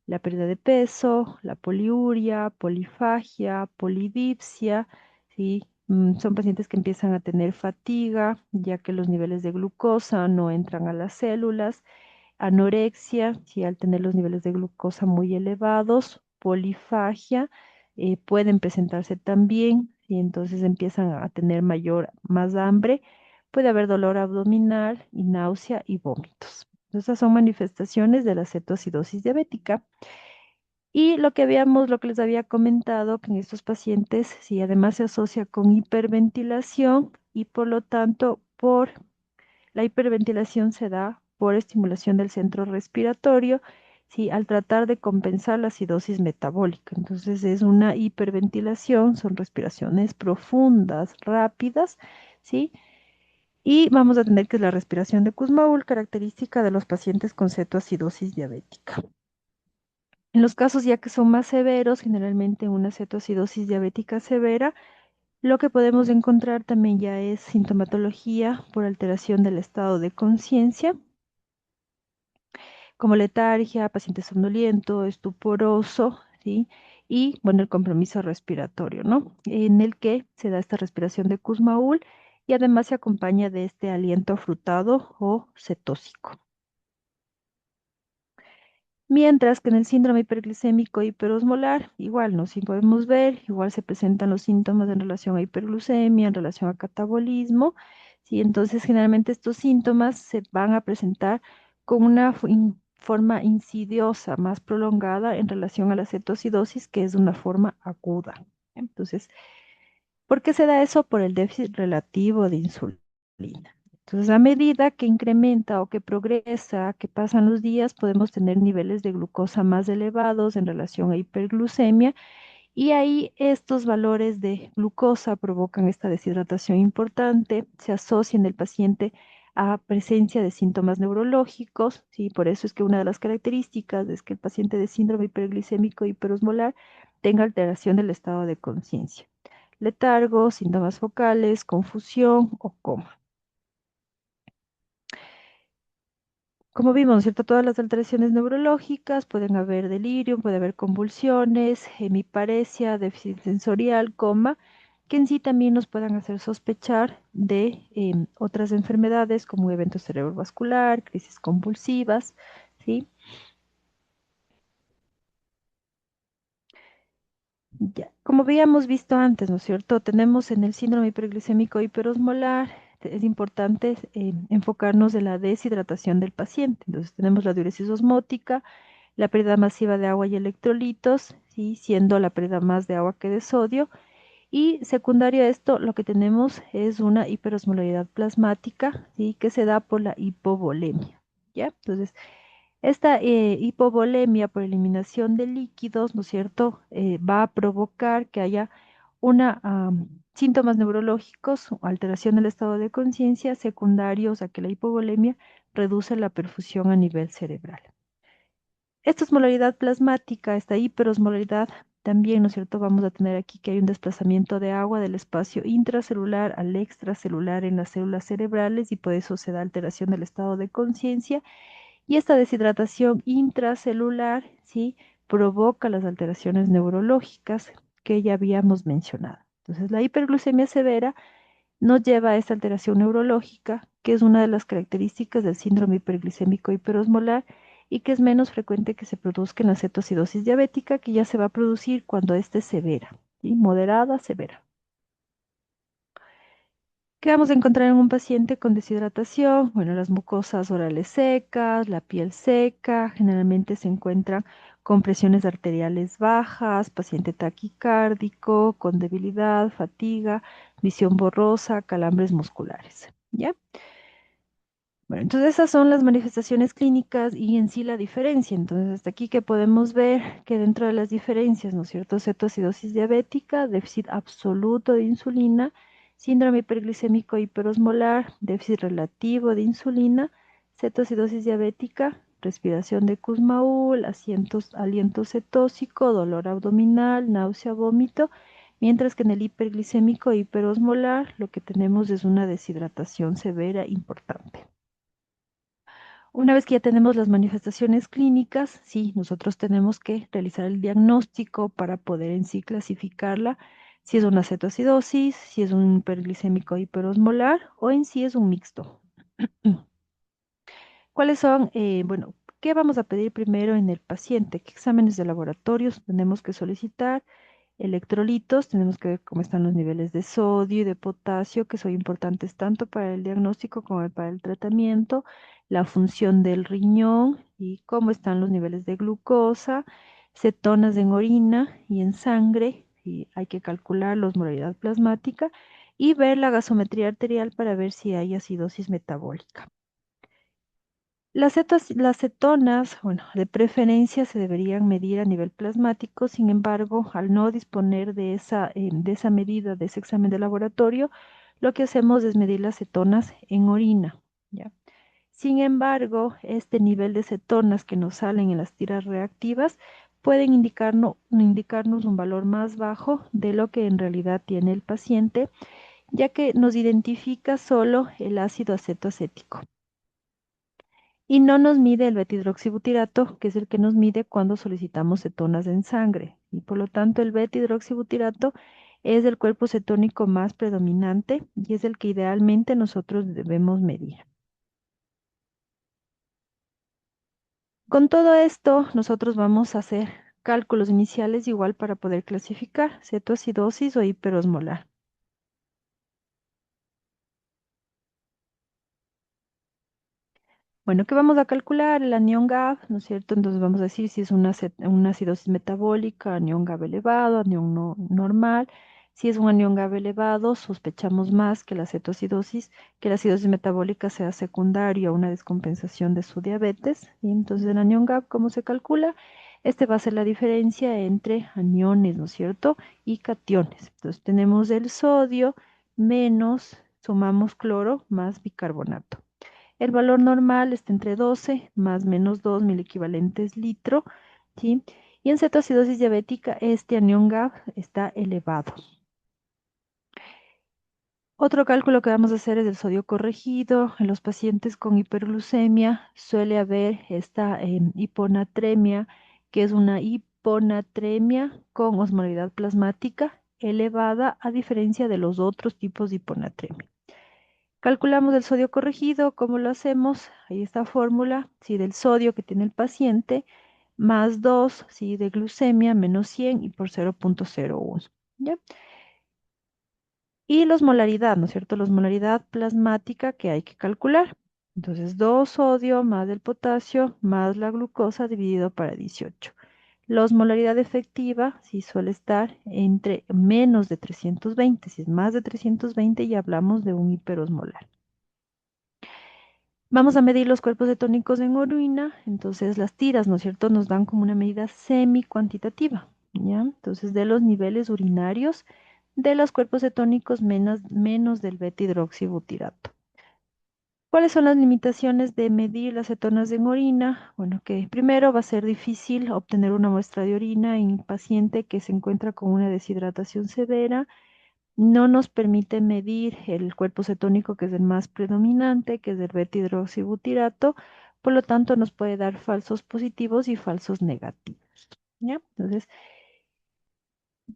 la pérdida de peso, la poliuria, polifagia, polidipsia, ¿sí? Son pacientes que empiezan a tener fatiga, ya que los niveles de glucosa no entran a las células, anorexia, ¿sí? Al tener los niveles de glucosa muy elevados, polifagia, pueden presentarse también, y entonces empiezan a tener más hambre, puede haber dolor abdominal y náusea y vómitos. Esas son manifestaciones de la cetoacidosis diabética. Y lo que les había comentado, que en estos pacientes, sí, además se asocia con hiperventilación y por lo tanto, por la hiperventilación se da por estimulación del centro respiratorio, sí, al tratar de compensar la acidosis metabólica. Entonces es una hiperventilación, son respiraciones profundas, rápidas, ¿sí? Y vamos a tener que es la respiración de Kussmaul, característica de los pacientes con cetoacidosis diabética. En los casos ya que son más severos, generalmente una cetoacidosis diabética severa, lo que podemos encontrar también ya es sintomatología por alteración del estado de conciencia, como letargia, paciente somnoliento, estuporoso, ¿sí? Y, bueno, el compromiso respiratorio, ¿no? En el que se da esta respiración de Kussmaul y además se acompaña de este aliento afrutado o cetósico. Mientras que en el síndrome hiperglicémico hiperosmolar, igual, ¿no? Si podemos ver, igual se presentan los síntomas en relación a hiperglucemia, en relación a catabolismo, ¿sí? Entonces, generalmente estos síntomas se van a presentar con una forma insidiosa, más prolongada en relación a la cetoacidosis, que es una forma aguda. Entonces, ¿por qué se da eso? Por el déficit relativo de insulina. Entonces, a medida que incrementa o que progresa, que pasan los días, podemos tener niveles de glucosa más elevados en relación a hiperglucemia y ahí estos valores de glucosa provocan esta deshidratación importante, se asocia en el paciente a presencia de síntomas neurológicos, ¿sí? Por eso es que una de las características es que el paciente de síndrome hiperglicémico hiperosmolar tenga alteración del estado de conciencia, letargo, síntomas focales, confusión o coma. Como vimos, ¿no es cierto? Todas las alteraciones neurológicas, pueden haber delirio, puede haber convulsiones, hemiparesia, déficit sensorial, coma, que en sí también nos puedan hacer sospechar de otras enfermedades como evento cerebrovascular, crisis convulsivas, ¿sí? Ya, como habíamos visto antes, ¿no es cierto? Tenemos en el síndrome hiperglicémico hiperosmolar, es importante enfocarnos en la deshidratación del paciente. Entonces tenemos la diuresis osmótica, la pérdida masiva de agua y electrolitos, ¿sí? Siendo la pérdida más de agua que de sodio. Y secundario a esto, lo que tenemos es una hiperosmolaridad plasmática, ¿sí? Que se da por la hipovolemia, ¿ya? Entonces, esta hipovolemia por eliminación de líquidos, ¿no es cierto?, va a provocar que haya una, síntomas neurológicos, o alteración del estado de conciencia secundarios a que la hipovolemia reduce la perfusión a nivel cerebral. Esta osmolaridad plasmática, esta hiperosmolaridad, también, ¿no es cierto?, vamos a tener aquí que hay un desplazamiento de agua del espacio intracelular al extracelular en las células cerebrales y por eso se da alteración del estado de conciencia. Y esta deshidratación intracelular, ¿sí?, provoca las alteraciones neurológicas que ya habíamos mencionado. Entonces, la hiperglucemia severa nos lleva a esta alteración neurológica, que es una de las características del síndrome hiperglicémico hiperosmolar y que es menos frecuente que se produzca en la cetoacidosis diabética, que ya se va a producir cuando ésta es severa, ¿sí? Moderada, severa. ¿Qué vamos a encontrar en un paciente con deshidratación? Bueno, las mucosas orales secas, la piel seca, generalmente se encuentran con presiones arteriales bajas, paciente taquicárdico, con debilidad, fatiga, visión borrosa, calambres musculares. ¿Ya? Bueno, entonces esas son las manifestaciones clínicas y en sí la diferencia. Entonces, hasta aquí que podemos ver que dentro de las diferencias, ¿no es cierto? Cetoacidosis diabética, déficit absoluto de insulina, síndrome hiperglicémico hiperosmolar, déficit relativo de insulina, cetoacidosis diabética, respiración de Kussmaul, aliento cetósico, dolor abdominal, náusea, vómito, mientras que en el hiperglicémico hiperosmolar lo que tenemos es una deshidratación severa importante. Una vez que ya tenemos las manifestaciones clínicas, sí, nosotros tenemos que realizar el diagnóstico para poder en sí clasificarla, si es una cetoacidosis, si es un hiperglicémico hiperosmolar o en sí es un mixto. ¿Cuáles son? Bueno, ¿qué vamos a pedir primero en el paciente? ¿Qué exámenes de laboratorios tenemos que solicitar? Electrolitos, tenemos que ver cómo están los niveles de sodio y de potasio, que son importantes tanto para el diagnóstico como para el tratamiento, la función del riñón y cómo están los niveles de glucosa, cetonas en orina y en sangre, y hay que calcular la osmolaridad plasmática y ver la gasometría arterial para ver si hay acidosis metabólica. Las cetonas, bueno, de preferencia se deberían medir a nivel plasmático, sin embargo, al no disponer de esa medida, de ese examen de laboratorio, lo que hacemos es medir las cetonas en orina, ¿ya? Sin embargo, este nivel de cetonas que nos salen en las tiras reactivas pueden indicarnos un valor más bajo de lo que en realidad tiene el paciente, ya que nos identifica solo el ácido acetoacético y no nos mide el beta-hidroxibutirato, que es el que nos mide cuando solicitamos cetonas en sangre. Y por lo tanto, el beta-hidroxibutirato es el cuerpo cetónico más predominante y es el que idealmente nosotros debemos medir. Con todo esto, nosotros vamos a hacer cálculos iniciales igual para poder clasificar cetoacidosis o hiperosmolar. Bueno, ¿qué vamos a calcular? El anión GAB, ¿no es cierto? Entonces vamos a decir si es una acidosis metabólica, anión GAB elevado, anión no, normal. Si es un anión GAB elevado, sospechamos más que la cetoacidosis, que la acidosis metabólica sea secundaria a una descompensación de su diabetes. Y entonces el anión GAB, ¿cómo se calcula? Este va a ser la diferencia entre aniones, ¿no es cierto? Y cationes. Entonces tenemos el sodio menos, sumamos cloro más bicarbonato. El valor normal está entre 12 más menos 2 mil equivalentes litro, ¿sí? Y en cetoacidosis diabética este anión GAB está elevado. Otro cálculo que vamos a hacer es el sodio corregido. En los pacientes con hiperglucemia suele haber esta hiponatremia, que es una hiponatremia con osmolaridad plasmática elevada a diferencia de los otros tipos de hiponatremia. Calculamos el sodio corregido, ¿cómo lo hacemos? Ahí está fórmula, sí, del sodio que tiene el paciente más 2, ¿sí? De glucemia, menos 100 y por 0,01. ¿Ya? Y la osmolaridad, ¿no es cierto? La osmolaridad plasmática que hay que calcular. Entonces, 2 sodio más el potasio más la glucosa dividido para 18. La osmolaridad efectiva sí suele estar entre menos de 320. Si es más de 320 ya hablamos de un hiperosmolar. Vamos a medir los cuerpos cetónicos en orina, entonces las tiras, ¿no es cierto?, nos dan como una medida semi-cuantitativa, ¿ya? Entonces, de los niveles urinarios de los cuerpos cetónicos menos del beta-hidroxibutirato. ¿Cuáles son las limitaciones de medir las cetonas en orina? Bueno, que primero va a ser difícil obtener una muestra de orina en un paciente que se encuentra con una deshidratación severa. No nos permite medir el cuerpo cetónico, que es el más predominante, que es el beta-hidroxibutirato. Por lo tanto, nos puede dar falsos positivos y falsos negativos. ¿Ya? Entonces,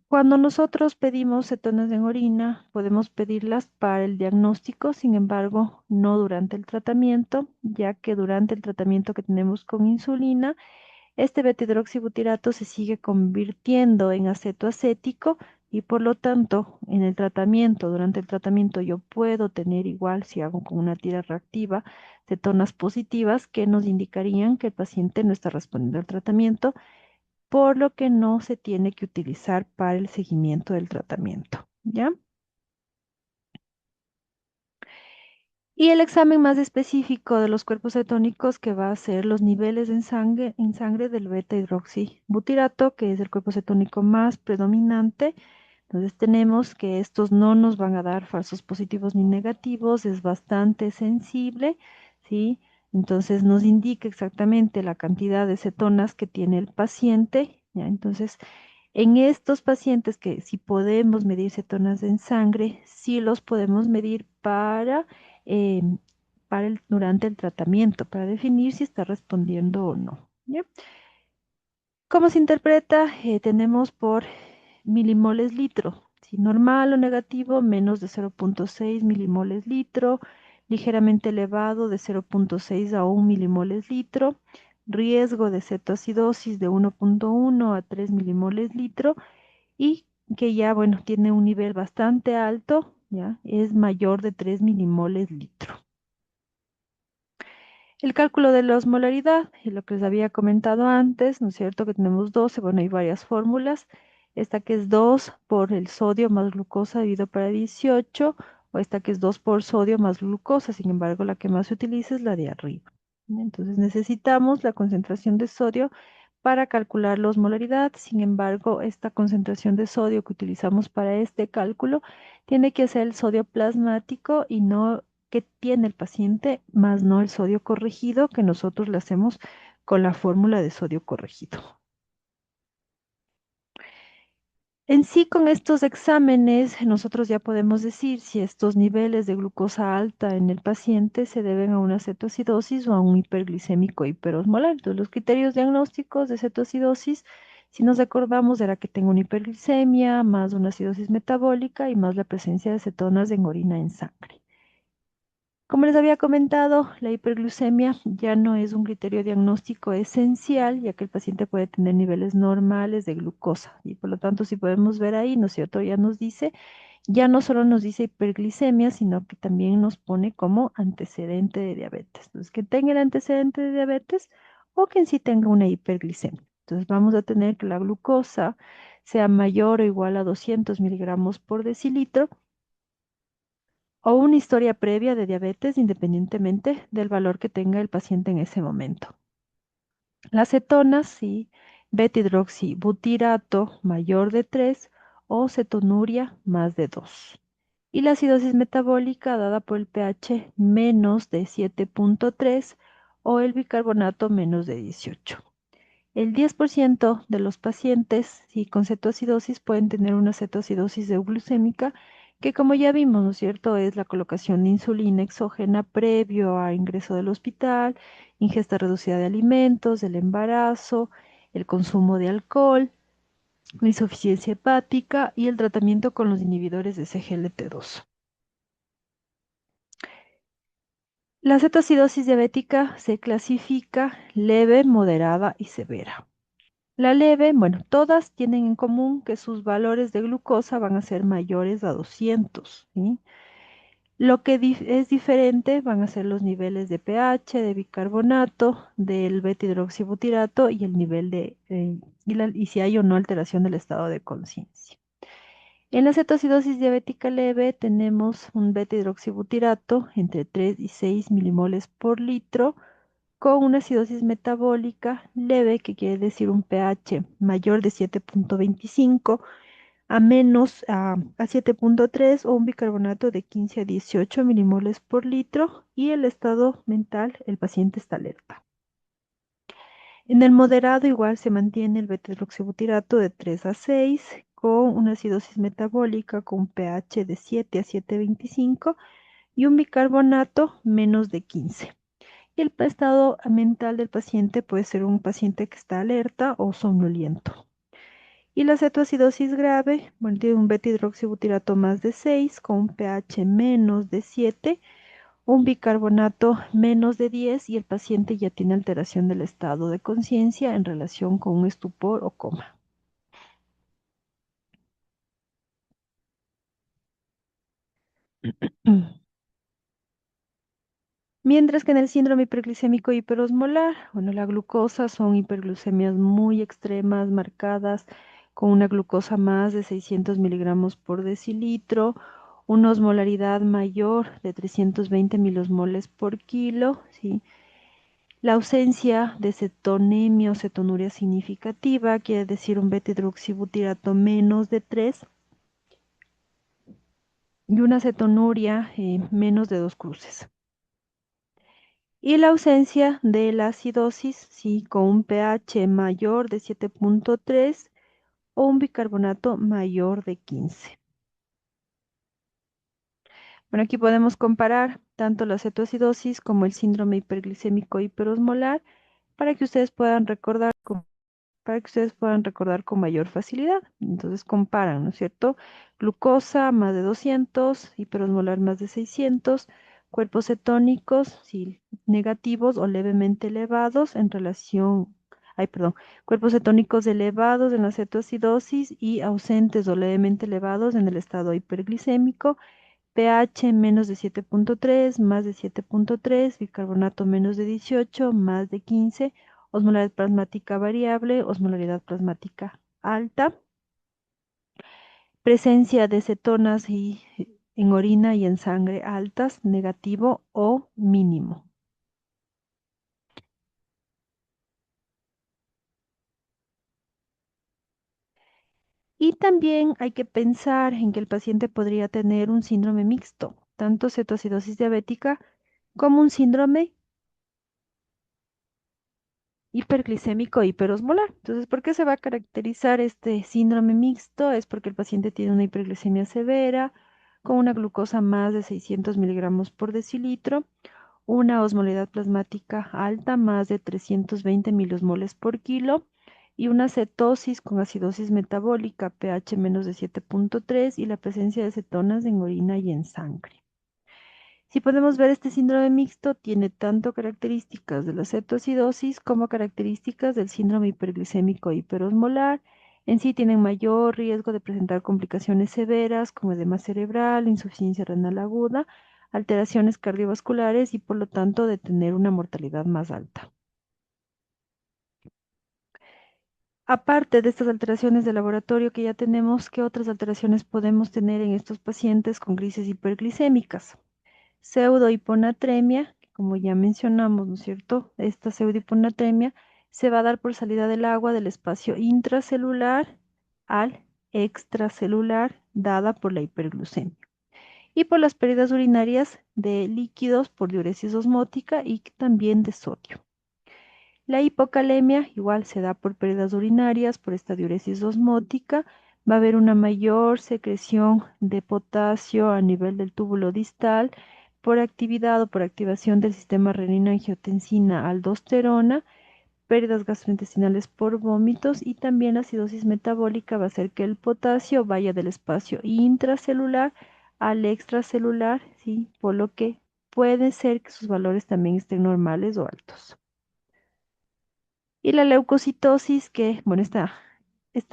cuando nosotros pedimos cetonas en orina, podemos pedirlas para el diagnóstico, sin embargo, no durante el tratamiento, ya que durante el tratamiento que tenemos con insulina, este beta-hidroxibutirato se sigue convirtiendo en aceto acético y por lo tanto, en el tratamiento, durante el tratamiento yo puedo tener igual, si hago con una tira reactiva, cetonas positivas que nos indicarían que el paciente no está respondiendo al tratamiento, por lo que no se tiene que utilizar para el seguimiento del tratamiento, ¿ya? Y el examen más específico de los cuerpos cetónicos que va a ser los niveles en sangre del beta-hidroxibutirato, que es el cuerpo cetónico más predominante. Entonces tenemos que estos no nos van a dar falsos positivos ni negativos, es bastante sensible, ¿sí? Entonces nos indica exactamente la cantidad de cetonas que tiene el paciente, ¿ya? Entonces, en estos pacientes que si podemos medir cetonas en sangre, sí los podemos medir eh, durante el tratamiento, para definir si está respondiendo o no. ¿Ya? ¿Cómo se interpreta? Tenemos por milimoles litro. Si normal o negativo, menos de 0,6 milimoles litro, ligeramente elevado de 0,6 a 1 milimoles litro, riesgo de cetoacidosis de 1,1 a 3 milimoles litro y que ya, bueno, tiene un nivel bastante alto, ya, es mayor de 3 milimoles litro. El cálculo de la osmolaridad, y lo que les había comentado antes, ¿no es cierto? Que tenemos 12, bueno, hay varias fórmulas. Esta que es 2 por el sodio más glucosa dividido para 18, o esta que es 2 por sodio más glucosa, sin embargo, la que más se utiliza es la de arriba. Entonces necesitamos la concentración de sodio para calcular la osmolaridad. Sin embargo, esta concentración de sodio que utilizamos para este cálculo tiene que ser el sodio plasmático y no que tiene el paciente, más no el sodio corregido que nosotros le hacemos con la fórmula de sodio corregido. En sí, con estos exámenes, nosotros ya podemos decir si estos niveles de glucosa alta en el paciente se deben a una cetoacidosis o a un hiperglicémico hiperosmolar. Entonces, los criterios diagnósticos de cetoacidosis, si nos acordamos, era que tenga una hiperglicemia, más una acidosis metabólica y más la presencia de cetonas en orina en sangre. Como les había comentado, la hiperglucemia ya no es un criterio diagnóstico esencial, ya que el paciente puede tener niveles normales de glucosa y por lo tanto, si podemos ver ahí, ¿no es cierto? Ya nos dice, ya no solo nos dice hiperglicemia, sino que también nos pone como antecedente de diabetes. Entonces, que tenga el antecedente de diabetes o que en sí tenga una hiperglicemia. Entonces, vamos a tener que la glucosa sea mayor o igual a 200 miligramos por decilitro o una historia previa de diabetes independientemente del valor que tenga el paciente en ese momento. Las cetonas, sí, beta-hidroxibutirato mayor de 3 o cetonuria más de 2. Y la acidosis metabólica dada por el pH menos de 7,3 o el bicarbonato menos de 18. El 10% de los pacientes sí, con cetoacidosis pueden tener una cetoacidosis euglucémica, que como ya vimos, ¿no es cierto?, es la colocación de insulina exógena previo a ingreso del hospital, ingesta reducida de alimentos, el embarazo, el consumo de alcohol, la insuficiencia hepática y el tratamiento con los inhibidores de CGLT2. La cetoacidosis diabética se clasifica leve, moderada y severa. La leve, bueno, todas tienen en común que sus valores de glucosa van a ser mayores a 200, ¿sí? Lo que es diferente van a ser los niveles de pH, de bicarbonato, del beta-hidroxibutirato y el nivel de, y si hay o no alteración del estado de conciencia. En la cetoacidosis diabética leve tenemos un beta-hidroxibutirato entre 3 y 6 milimoles por litro con una acidosis metabólica leve, que quiere decir un pH mayor de 7,25 a menos a 7,3 o un bicarbonato de 15 a 18 milimoles por litro y el estado mental, el paciente está alerta. En el moderado igual se mantiene el beta-hidroxibutirato de 3 a 6 con una acidosis metabólica con pH de 7 a 7,25 y un bicarbonato menos de 15. Y el estado mental del paciente puede ser un paciente que está alerta o somnoliento. Y la cetoacidosis grave, bueno, tiene un beta-hidroxibutirato más de 6 con un pH menos de 7, un bicarbonato menos de 10 y el paciente ya tiene alteración del estado de conciencia en relación con un estupor o coma. Mientras que en el síndrome hiperglicémico hiperosmolar, bueno, la glucosa son hiperglucemias muy extremas, marcadas, con una glucosa más de 600 miligramos por decilitro, una osmolaridad mayor de 320 milosmoles por kilo, ¿sí? La ausencia de cetonemia o cetonuria significativa, quiere decir un beta-hidroxibutirato menos de 3 y una cetonuria menos de 2 cruces. Y la ausencia de la acidosis, sí, con un pH mayor de 7,3 o un bicarbonato mayor de 15. Bueno, aquí podemos comparar tanto la cetoacidosis como el síndrome hiperglicémico hiperosmolar para que ustedes puedan recordar con mayor facilidad. Entonces comparan, ¿no es cierto? Glucosa más de 200, hiperosmolar más de 600, cuerpos cetónicos, sí, negativos o levemente elevados en relación, ay, perdón, cuerpos cetónicos elevados en la cetoacidosis y ausentes o levemente elevados en el estado hiperglicémico. pH menos de 7,3, más de 7,3, bicarbonato menos de 18, más de 15, osmolaridad plasmática variable, osmolaridad plasmática alta, presencia de cetonas en orina y en sangre altas, negativo o mínimo. Y también hay que pensar en que el paciente podría tener un síndrome mixto, tanto cetoacidosis diabética como un síndrome hiperglicémico hiperosmolar. Entonces, ¿por qué se va a caracterizar este síndrome mixto? Es porque el paciente tiene una hiperglicemia severa, con una glucosa más de 600 miligramos por decilitro, una osmolaridad plasmática alta, más de 320 milosmoles por kilo, y una cetosis con acidosis metabólica, pH menos de 7,3 y la presencia de cetonas en orina y en sangre. Si podemos ver, este síndrome mixto tiene tanto características de la cetoacidosis como características del síndrome hiperglicémico hiperosmolar. En sí tienen mayor riesgo de presentar complicaciones severas como edema cerebral, insuficiencia renal aguda, alteraciones cardiovasculares y por lo tanto de tener una mortalidad más alta. Aparte de estas alteraciones de laboratorio que ya tenemos, ¿qué otras alteraciones podemos tener en estos pacientes con crisis hiperglicémicas? Pseudohiponatremia, que como ya mencionamos, ¿no es cierto? Esta pseudohiponatremia se va a dar por salida del agua del espacio intracelular al extracelular, dada por la hiperglucemia. Y por las pérdidas urinarias de líquidos por diuresis osmótica y también de sodio. La hipocalemia igual se da por pérdidas urinarias, por esta diuresis osmótica. Va a haber una mayor secreción de potasio a nivel del túbulo distal por actividad o por activación del sistema renina-angiotensina-aldosterona, pérdidas gastrointestinales por vómitos y también la acidosis metabólica va a hacer que el potasio vaya del espacio intracelular al extracelular, ¿sí? Por lo que puede ser que sus valores también estén normales o altos. Y la leucocitosis, que, bueno, esta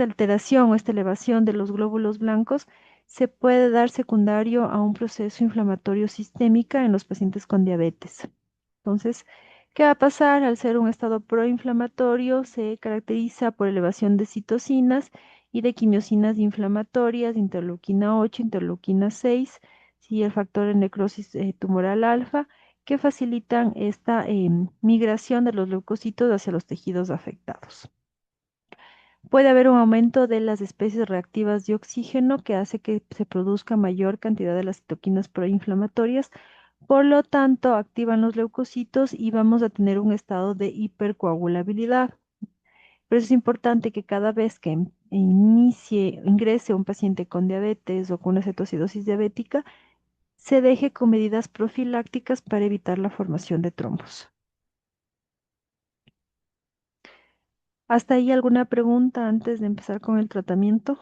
alteración o esta elevación de los glóbulos blancos se puede dar secundario a un proceso inflamatorio sistémica en los pacientes con diabetes. Entonces, ¿qué va a pasar? Al ser un estado proinflamatorio, se caracteriza por elevación de citocinas y de quimiosinas inflamatorias, interleuquina 8, interleuquina 6, sí, el factor de necrosis tumoral alfa, que facilitan esta migración de los leucocitos hacia los tejidos afectados. Puede haber un aumento de las especies reactivas de oxígeno que hace que se produzca mayor cantidad de las citoquinas proinflamatorias, por lo tanto, activan los leucocitos y vamos a tener un estado de hipercoagulabilidad. Por eso es importante que cada vez que ingrese un paciente con diabetes o con una cetoacidosis diabética, se deje con medidas profilácticas para evitar la formación de trombos. ¿Hasta ahí alguna pregunta antes de empezar con el tratamiento?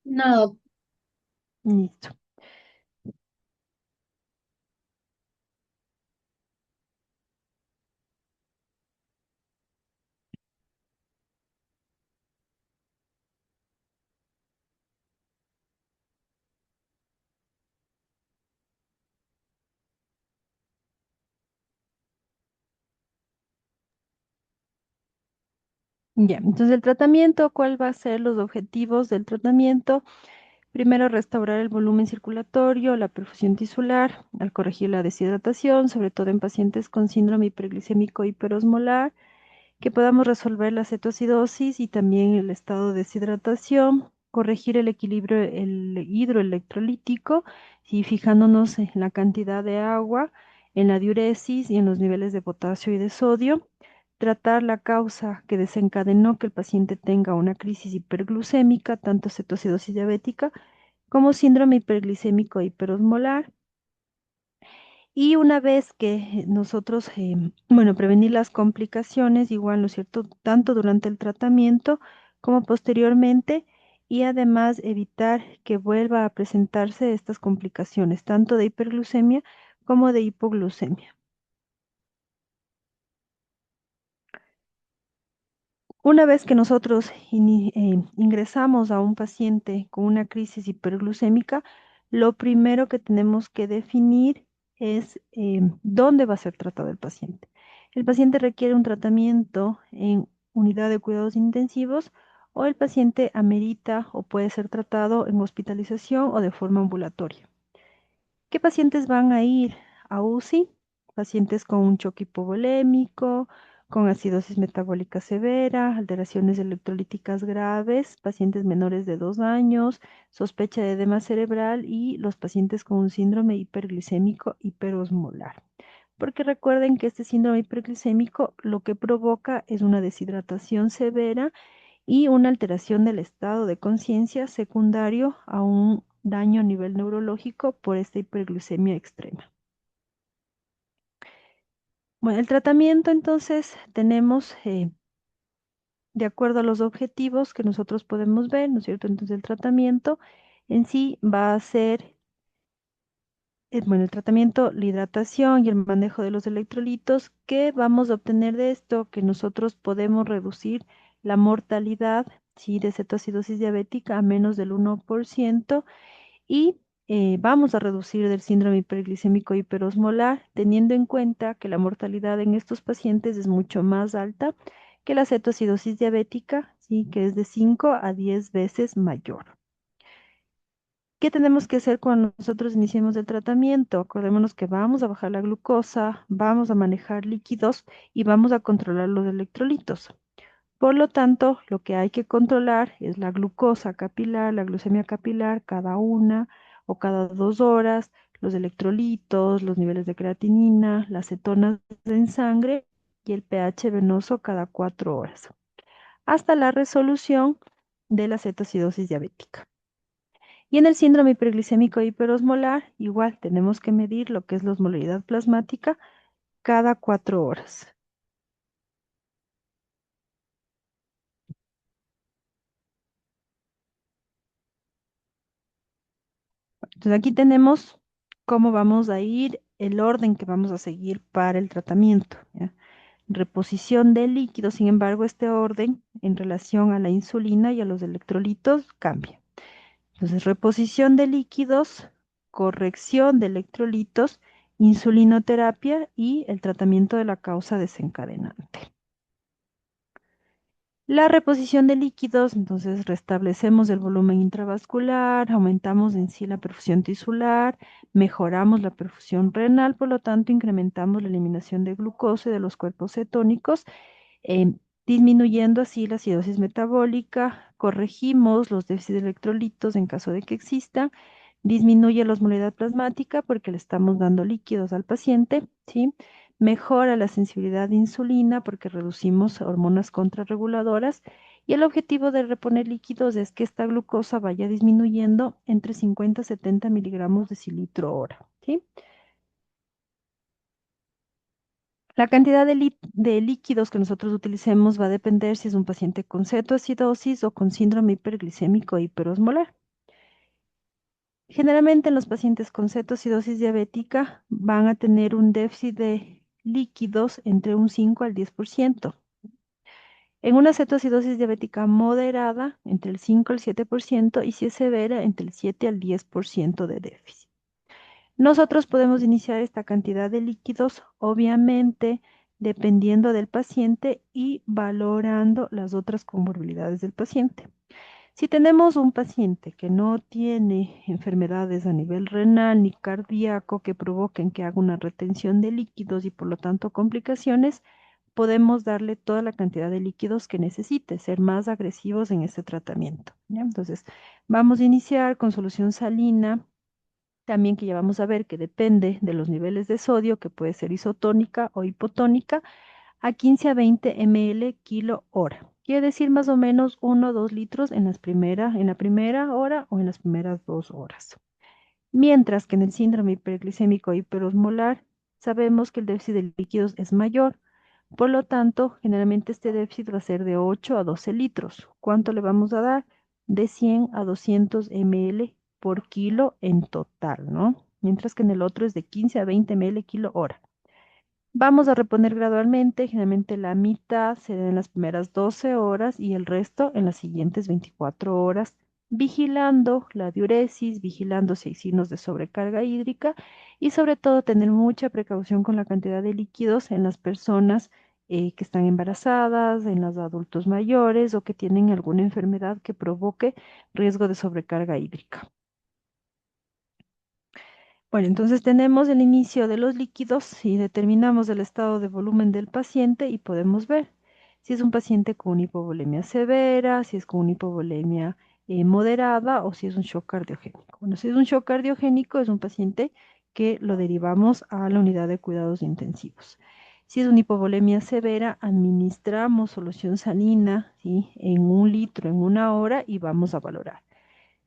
No, Listo. Ya, entonces el tratamiento, ¿cuál va a ser los objetivos del tratamiento? Primero, restaurar el volumen circulatorio, la perfusión tisular, al corregir la deshidratación, sobre todo en pacientes con síndrome hiperglicémico hiperosmolar, que podamos resolver la cetoacidosis y también el estado de deshidratación, corregir el equilibrio el hidroelectrolítico y fijándonos en la cantidad de agua, en la diuresis y en los niveles de potasio y de sodio. Tratar la causa que desencadenó que el paciente tenga una crisis hiperglucémica, tanto cetoacidosis diabética como síndrome hiperglicémico hiperosmolar. Y una vez que nosotros, bueno, prevenir las complicaciones, igual, ¿no es cierto?, tanto durante el tratamiento como posteriormente, y además evitar que vuelva a presentarse estas complicaciones, tanto de hiperglucemia como de hipoglucemia. Una vez que nosotros ingresamos a un paciente con una crisis hiperglucémica, lo primero que tenemos que definir es dónde va a ser tratado el paciente. El paciente requiere un tratamiento en unidad de cuidados intensivos o el paciente amerita o puede ser tratado en hospitalización o de forma ambulatoria. ¿Qué pacientes van a ir a UCI? Pacientes con un choque hipovolémico, con acidosis metabólica severa, alteraciones electrolíticas graves, pacientes menores de 2 años, sospecha de edema cerebral y los pacientes con un síndrome hiperglicémico hiperosmolar. Porque recuerden que este síndrome hiperglicémico lo que provoca es una deshidratación severa y una alteración del estado de conciencia secundario a un daño a nivel neurológico por esta hiperglucemia extrema. Bueno, el tratamiento entonces tenemos, de acuerdo a los objetivos que nosotros podemos ver, ¿no es cierto? Entonces el tratamiento en sí va a ser, bueno, el tratamiento, la hidratación y el manejo de los electrolitos. ¿Qué vamos a obtener de esto? Que nosotros podemos reducir la mortalidad, ¿sí?, de cetoacidosis diabética a menos del 1%. Y vamos a reducir del síndrome hiperglicémico hiperosmolar, teniendo en cuenta que la mortalidad en estos pacientes es mucho más alta que la cetoacidosis diabética, ¿sí?, que es de 5 a 10 veces mayor. ¿Qué tenemos que hacer cuando nosotros iniciemos el tratamiento? Acordémonos que vamos a bajar la glucosa, vamos a manejar líquidos y vamos a controlar los electrolitos. Por lo tanto, lo que hay que controlar es la glucosa capilar, la glucemia capilar cada 1 o cada 2 horas, los electrolitos, los niveles de creatinina, las cetonas en sangre y el pH venoso cada 4 horas, hasta la resolución de la cetoacidosis diabética. Y en el síndrome hiperglicémico hiperosmolar, igual tenemos que medir lo que es la osmolaridad plasmática cada 4 horas. Entonces aquí tenemos cómo vamos a ir, el orden que vamos a seguir para el tratamiento, ¿ya? Reposición de líquidos, sin embargo, este orden en relación a la insulina y a los electrolitos cambia. Entonces, reposición de líquidos, corrección de electrolitos, insulinoterapia y el tratamiento de la causa desencadenante. La reposición de líquidos, entonces restablecemos el volumen intravascular, aumentamos en sí la perfusión tisular, mejoramos la perfusión renal, por lo tanto incrementamos la eliminación de glucosa y de los cuerpos cetónicos, eh, disminuyendo así la acidosis metabólica, corregimos los déficits de electrolitos en caso de que existan, disminuye la osmolaridad plasmática porque le estamos dando líquidos al paciente, ¿sí? Mejora la sensibilidad de insulina porque reducimos hormonas contrarreguladoras y el objetivo de reponer líquidos es que esta glucosa vaya disminuyendo entre 50 y 70 miligramos decilitro hora, ¿sí? La cantidad de líquidos que nosotros utilicemos va a depender si es un paciente con cetoacidosis o con síndrome hiperglicémico hiperosmolar. Generalmente en los pacientes con cetoacidosis diabética van a tener un déficit de líquidos entre un 5 al 10%. En una cetoacidosis diabética moderada, entre el 5 al 7%, y si es severa, entre el 7 al 10% de déficit. Nosotros podemos iniciar esta cantidad de líquidos, obviamente, dependiendo del paciente y valorando las otras comorbilidades del paciente. Si tenemos un paciente que no tiene enfermedades a nivel renal ni cardíaco que provoquen que haga una retención de líquidos y por lo tanto complicaciones, podemos darle toda la cantidad de líquidos que necesite, ser más agresivos en este tratamiento, ¿ya? Entonces, vamos a iniciar con solución salina, también que ya vamos a ver que depende de los niveles de sodio, que puede ser isotónica o hipotónica, a 15 a 20 ml kilo hora. Quiere decir más o menos 1 o 2 litros en en la primera hora o en las primeras 2 horas. Mientras que en el síndrome hiperglicémico hiperosmolar sabemos que el déficit de líquidos es mayor. Por lo tanto, generalmente este déficit va a ser de 8 a 12 litros. ¿Cuánto le vamos a dar? De 100 a 200 ml por kilo en total, ¿no? Mientras que en el otro es de 15 a 20 ml kilo hora. Vamos a reponer gradualmente, generalmente la mitad se da en las primeras 12 horas y el resto en las siguientes 24 horas, vigilando la diuresis, vigilando si hay signos de sobrecarga hídrica y sobre todo tener mucha precaución con la cantidad de líquidos en las personas que están embarazadas, en los adultos mayores o que tienen alguna enfermedad que provoque riesgo de sobrecarga hídrica. Bueno, entonces tenemos el inicio de los líquidos y determinamos el estado de volumen del paciente y podemos ver si es un paciente con hipovolemia severa, si es con una hipovolemia moderada o si es un shock cardiogénico. Bueno, si es un shock cardiogénico es un paciente que lo derivamos a la unidad de cuidados intensivos. Si es una hipovolemia severa, administramos solución salina, ¿sí? En 1 litro en 1 hora y vamos a valorar.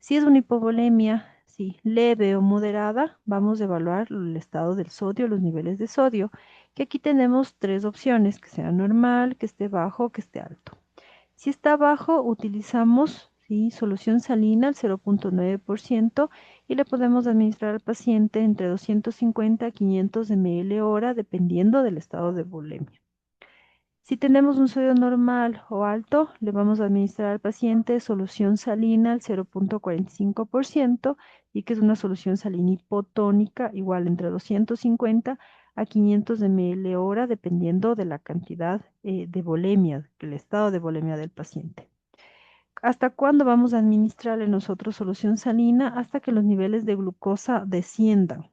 Si es una hipovolemia, sí, leve o moderada, vamos a evaluar el estado del sodio, los niveles de sodio, que aquí tenemos tres opciones, que sea normal, que esté bajo, que esté alto. Si está bajo, utilizamos, sí, solución salina al 0,9% y le podemos administrar al paciente entre 250 a 500 ml hora, dependiendo del estado de volemia. Si tenemos un sodio normal o alto, le vamos a administrar al paciente solución salina al 0,45% y que es una solución salina hipotónica igual entre 250 a 500 ml hora, dependiendo de la cantidad de volemia, el estado de volemia del paciente. ¿Hasta cuándo vamos a administrarle nosotros solución salina? Hasta que los niveles de glucosa desciendan.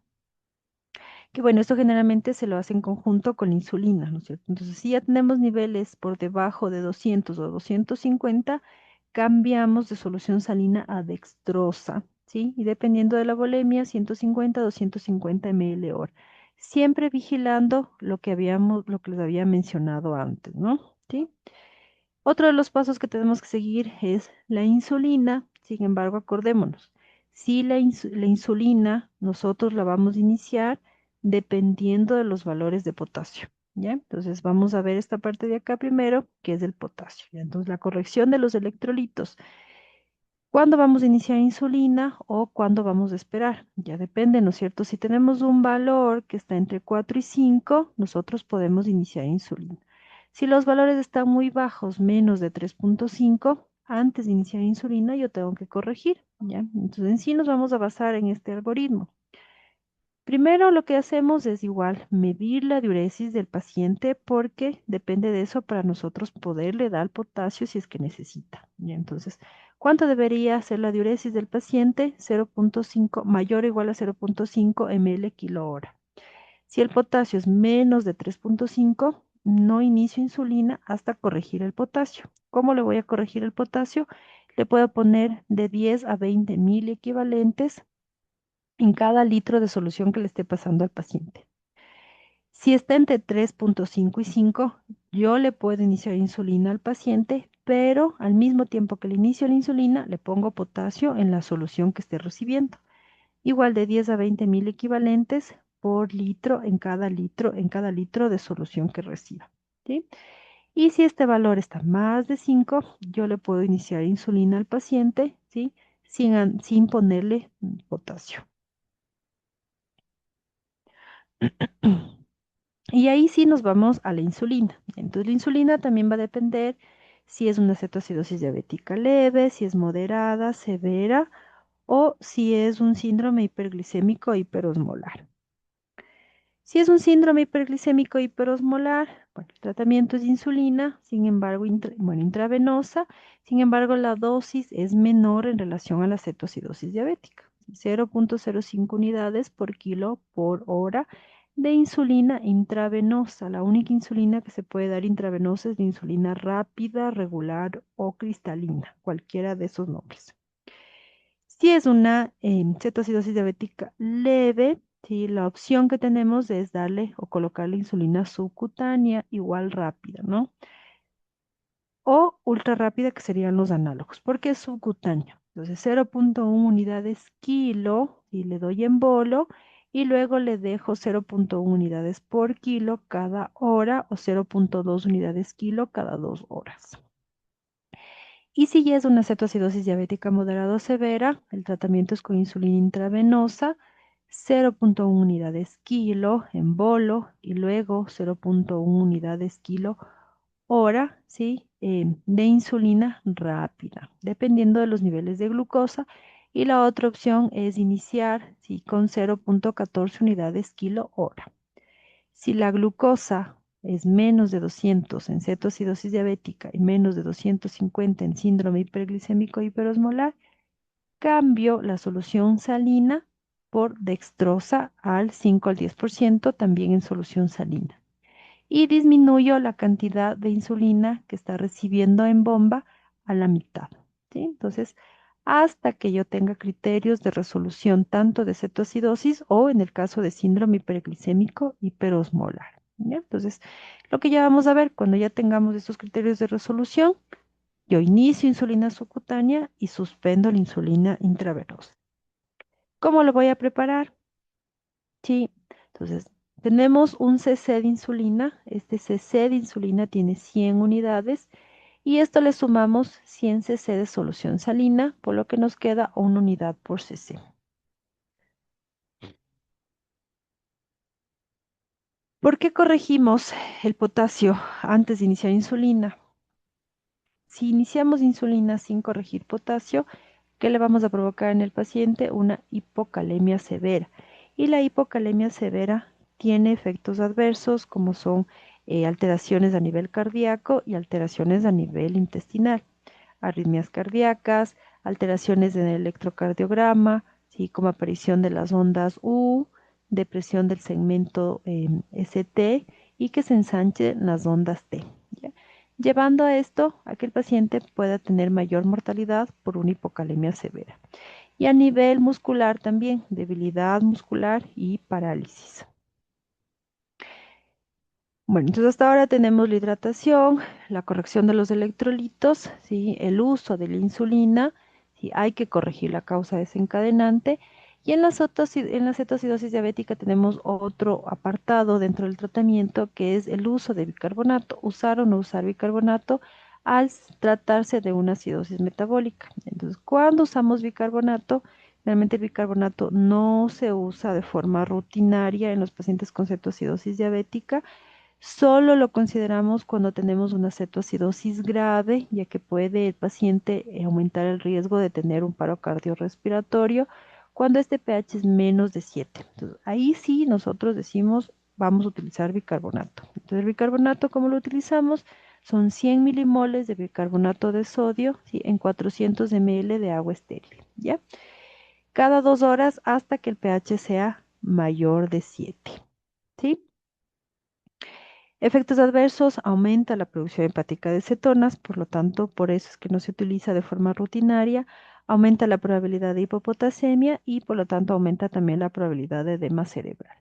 Que bueno, esto generalmente se lo hace en conjunto con la insulina, ¿no es cierto? Entonces, si ya tenemos niveles por debajo de 200 o 250, cambiamos de solución salina a dextrosa, ¿sí? Y dependiendo de la volemia, 150 a 250 ml hora. Siempre vigilando lo que les había mencionado antes, ¿no? ¿Sí? Otro de los pasos que tenemos que seguir es la insulina. Sin embargo, acordémonos, si la insulina nosotros la vamos a iniciar dependiendo de los valores de potasio, ¿ya? Entonces vamos a ver esta parte de acá primero, que es el potasio, ¿ya? Entonces la corrección de los electrolitos. ¿Cuándo vamos a iniciar insulina o cuándo vamos a esperar? Ya depende, ¿no es cierto? Si tenemos un valor que está entre 4 y 5, nosotros podemos iniciar insulina. Si los valores están muy bajos, menos de 3,5, antes de iniciar insulina yo tengo que corregir, ¿ya? Entonces en sí nos vamos a basar en este algoritmo. Primero lo que hacemos es igual medir la diuresis del paciente porque depende de eso para nosotros poderle dar potasio si es que necesita. ¿Ya? Entonces, ¿cuánto debería ser la diuresis del paciente? 0,5 mayor o igual a 0,5 ml kilo hora. Si el potasio es menos de 3,5, no inicio insulina hasta corregir el potasio. ¿Cómo le voy a corregir el potasio? Le puedo poner de 10 a 20 mil equivalentes en cada litro de solución que le esté pasando al paciente. Si está entre 3,5 y 5, yo le puedo iniciar insulina al paciente, pero al mismo tiempo que le inicio la insulina, le pongo potasio en la solución que esté recibiendo. Igual de 10 a 20 mil equivalentes por litro en cada litro de solución que reciba. ¿Sí? Y si este valor está más de 5, yo le puedo iniciar insulina al paciente, ¿sí? Sin ponerle potasio. Y ahí sí nos vamos a la insulina. Entonces la insulina también va a depender si es una cetoacidosis diabética leve, si es moderada, severa o si es un síndrome hiperglicémico hiperosmolar. Si es un síndrome hiperglicémico hiperosmolar, bueno, el tratamiento es insulina, sin embargo, intravenosa, sin embargo, la dosis es menor en relación a la cetoacidosis diabética. 0,05 unidades por kilo por hora de insulina intravenosa. La única insulina que se puede dar intravenosa es la insulina rápida, regular o cristalina, cualquiera de esos nombres. Si es una cetoacidosis diabética leve, ¿sí? La opción que tenemos es darle o colocarle insulina subcutánea igual rápida, ¿no? O ultra rápida, que serían los análogos, porque es subcutáneo. Entonces, 0,1 unidades kilo y le doy en bolo y luego le dejo 0,1 unidades por kilo cada hora o 0,2 unidades kilo cada 2 horas. Y si ya es una cetoacidosis diabética moderada o severa, el tratamiento es con insulina intravenosa, 0,1 unidades kilo en bolo y luego 0,1 unidades kilo hora, ¿sí? De insulina rápida, dependiendo de los niveles de glucosa. Y la otra opción es iniciar, ¿sí? Con 0,14 unidades kilo hora. Si la glucosa es menos de 200 en cetoacidosis diabética y menos de 250 en síndrome hiperglicémico hiperosmolar, cambio la solución salina por dextrosa al 5 al 10%, también en solución salina. Y disminuyo la cantidad de insulina que está recibiendo en bomba a la mitad. ¿Sí? Entonces, hasta que yo tenga criterios de resolución tanto de cetoacidosis o en el caso de síndrome hiperglicémico hiperosmolar. ¿Ya? Entonces, lo que ya vamos a ver, cuando ya tengamos estos criterios de resolución, yo inicio insulina subcutánea y suspendo la insulina intravenosa. ¿Cómo lo voy a preparar? Sí, entonces tenemos un cc de insulina. Este cc de insulina tiene 100 unidades y esto le sumamos 100 cc de solución salina, por lo que nos queda 1 unidad por cc. ¿Por qué corregimos el potasio antes de iniciar insulina? Si iniciamos insulina sin corregir potasio, ¿qué le vamos a provocar en el paciente? Una hipocalemia severa. Y la hipocalemia severa tiene efectos adversos como son alteraciones a nivel cardíaco y alteraciones a nivel intestinal, arritmias cardíacas, alteraciones en el electrocardiograma, ¿sí? Como aparición de las ondas U, depresión del segmento ST y que se ensanchen las ondas T. ¿Ya? Llevando a esto a que el paciente pueda tener mayor mortalidad por una hipocalemia severa. Y a nivel muscular también, debilidad muscular y parálisis. Bueno, entonces hasta ahora tenemos la hidratación, la corrección de los electrolitos, ¿sí? El uso de la insulina, ¿sí? Hay que corregir la causa desencadenante. Y en la cetoacidosis diabética tenemos otro apartado dentro del tratamiento que es el uso de bicarbonato, usar o no usar bicarbonato al tratarse de una acidosis metabólica. Entonces, cuando usamos bicarbonato, realmente el bicarbonato no se usa de forma rutinaria en los pacientes con cetoacidosis diabética. Solo lo consideramos cuando tenemos una cetoacidosis grave, ya que puede el paciente aumentar el riesgo de tener un paro cardiorrespiratorio cuando este pH es menos de 7. Entonces, ahí sí nosotros decimos vamos a utilizar bicarbonato. Entonces, el bicarbonato, ¿cómo lo utilizamos? Son 100 milimoles de bicarbonato de sodio, ¿sí?, en 400 ml de agua estéril, ¿ya? Cada 2 horas hasta que el pH sea mayor de 7, ¿sí? Efectos adversos: aumenta la producción hepática de cetonas, por lo tanto, por eso es que no se utiliza de forma rutinaria. Aumenta la probabilidad de hipopotasemia y por lo tanto aumenta también la probabilidad de edema cerebral.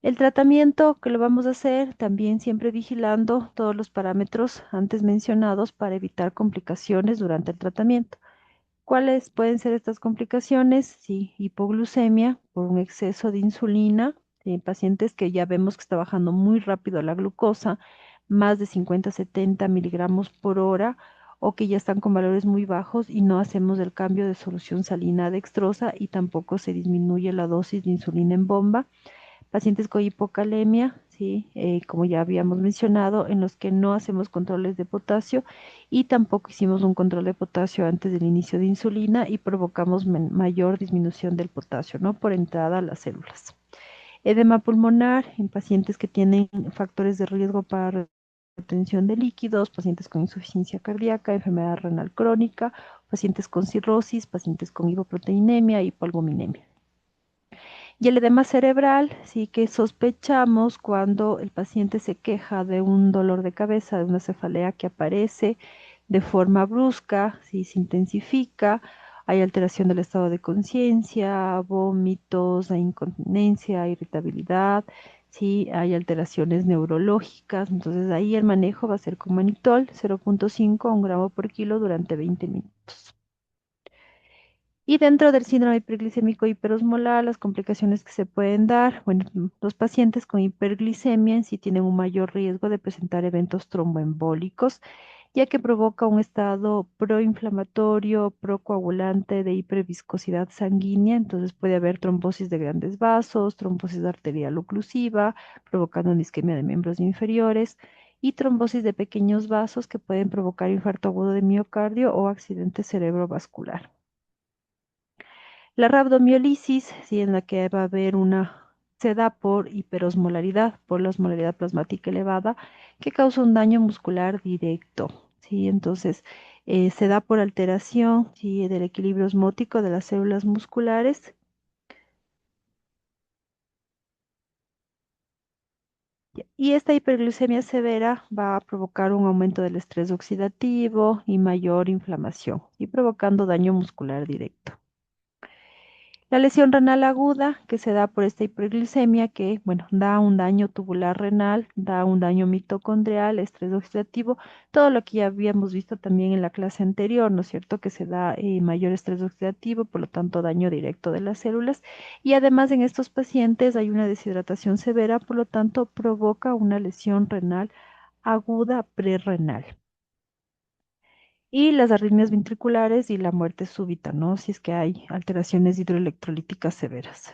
El tratamiento que lo vamos a hacer también siempre vigilando todos los parámetros antes mencionados para evitar complicaciones durante el tratamiento. ¿Cuáles pueden ser estas complicaciones? Sí, hipoglucemia por un exceso de insulina en pacientes que ya vemos que está bajando muy rápido la glucosa, más de 50-70 miligramos por hora, o que ya están con valores muy bajos y no hacemos el cambio de solución salina a dextrosa y tampoco se disminuye la dosis de insulina en bomba. Pacientes con hipocalemia, ¿sí? Como ya habíamos mencionado, en los que no hacemos controles de potasio y tampoco hicimos un control de potasio antes del inicio de insulina y provocamos mayor disminución del potasio, ¿no?, por entrada a las células. Edema pulmonar en pacientes que tienen factores de riesgo para retención de líquidos, pacientes con insuficiencia cardíaca, enfermedad renal crónica, pacientes con cirrosis, pacientes con hipoproteinemia y hipoalbuminemia. Y el edema cerebral, sí que sospechamos cuando el paciente se queja de un dolor de cabeza, de una cefalea que aparece de forma brusca, sí, se intensifica, hay alteración del estado de conciencia, vómitos, hay incontinencia, irritabilidad, sí, hay alteraciones neurológicas. Entonces ahí el manejo va a ser con manitol 0,5 a 1 gramo por kilo durante 20 minutos. Y dentro del síndrome hiperglicémico hiperosmolar, las complicaciones que se pueden dar, bueno, los pacientes con hiperglicemia en sí tienen un mayor riesgo de presentar eventos tromboembólicos, ya que provoca un estado proinflamatorio, procoagulante de hiperviscosidad sanguínea. Entonces puede haber trombosis de grandes vasos, trombosis arterial oclusiva, provocando una isquemia de miembros inferiores, y trombosis de pequeños vasos que pueden provocar infarto agudo de miocardio o accidente cerebrovascular. La rabdomiólisis, sí, en la que va a haber se da por hiperosmolaridad, por la osmolaridad plasmática elevada, que causa un daño muscular directo, ¿sí? Entonces, se da por alteración, ¿sí?, del equilibrio osmótico de las células musculares. Y esta hiperglucemia severa va a provocar un aumento del estrés oxidativo y mayor inflamación, y provocando daño muscular directo. La lesión renal aguda que se da por esta hiperglicemia, que, bueno, da un daño tubular renal, da un daño mitocondrial, estrés oxidativo, todo lo que ya habíamos visto también en la clase anterior, ¿no es cierto?, que se da mayor estrés oxidativo, por lo tanto daño directo de las células. Y además en estos pacientes hay una deshidratación severa, por lo tanto provoca una lesión renal aguda prerrenal. Y las arritmias ventriculares y la muerte súbita, ¿no?, si es que hay alteraciones hidroelectrolíticas severas.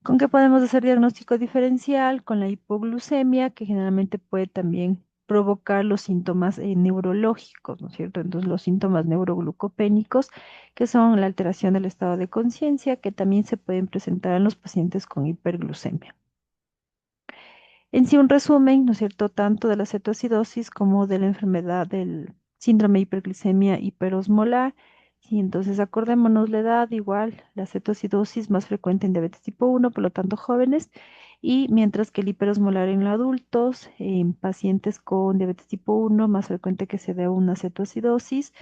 ¿Con qué podemos hacer diagnóstico diferencial? Con la hipoglucemia, que generalmente puede también provocar los síntomas neurológicos, ¿no es cierto? Entonces, los síntomas neuroglucopénicos, que son la alteración del estado de conciencia, que también se pueden presentar en los pacientes con hiperglucemia. En sí, un resumen, ¿no es cierto?, tanto de la cetoacidosis como de la enfermedad del síndrome de hiperglicemia hiperosmolar. Y entonces acordémonos la edad, igual, la cetoacidosis más frecuente en diabetes tipo 1, por lo tanto jóvenes, y mientras que el hiperosmolar en los adultos, en pacientes con diabetes tipo 1, más frecuente que se dé una cetoacidosis,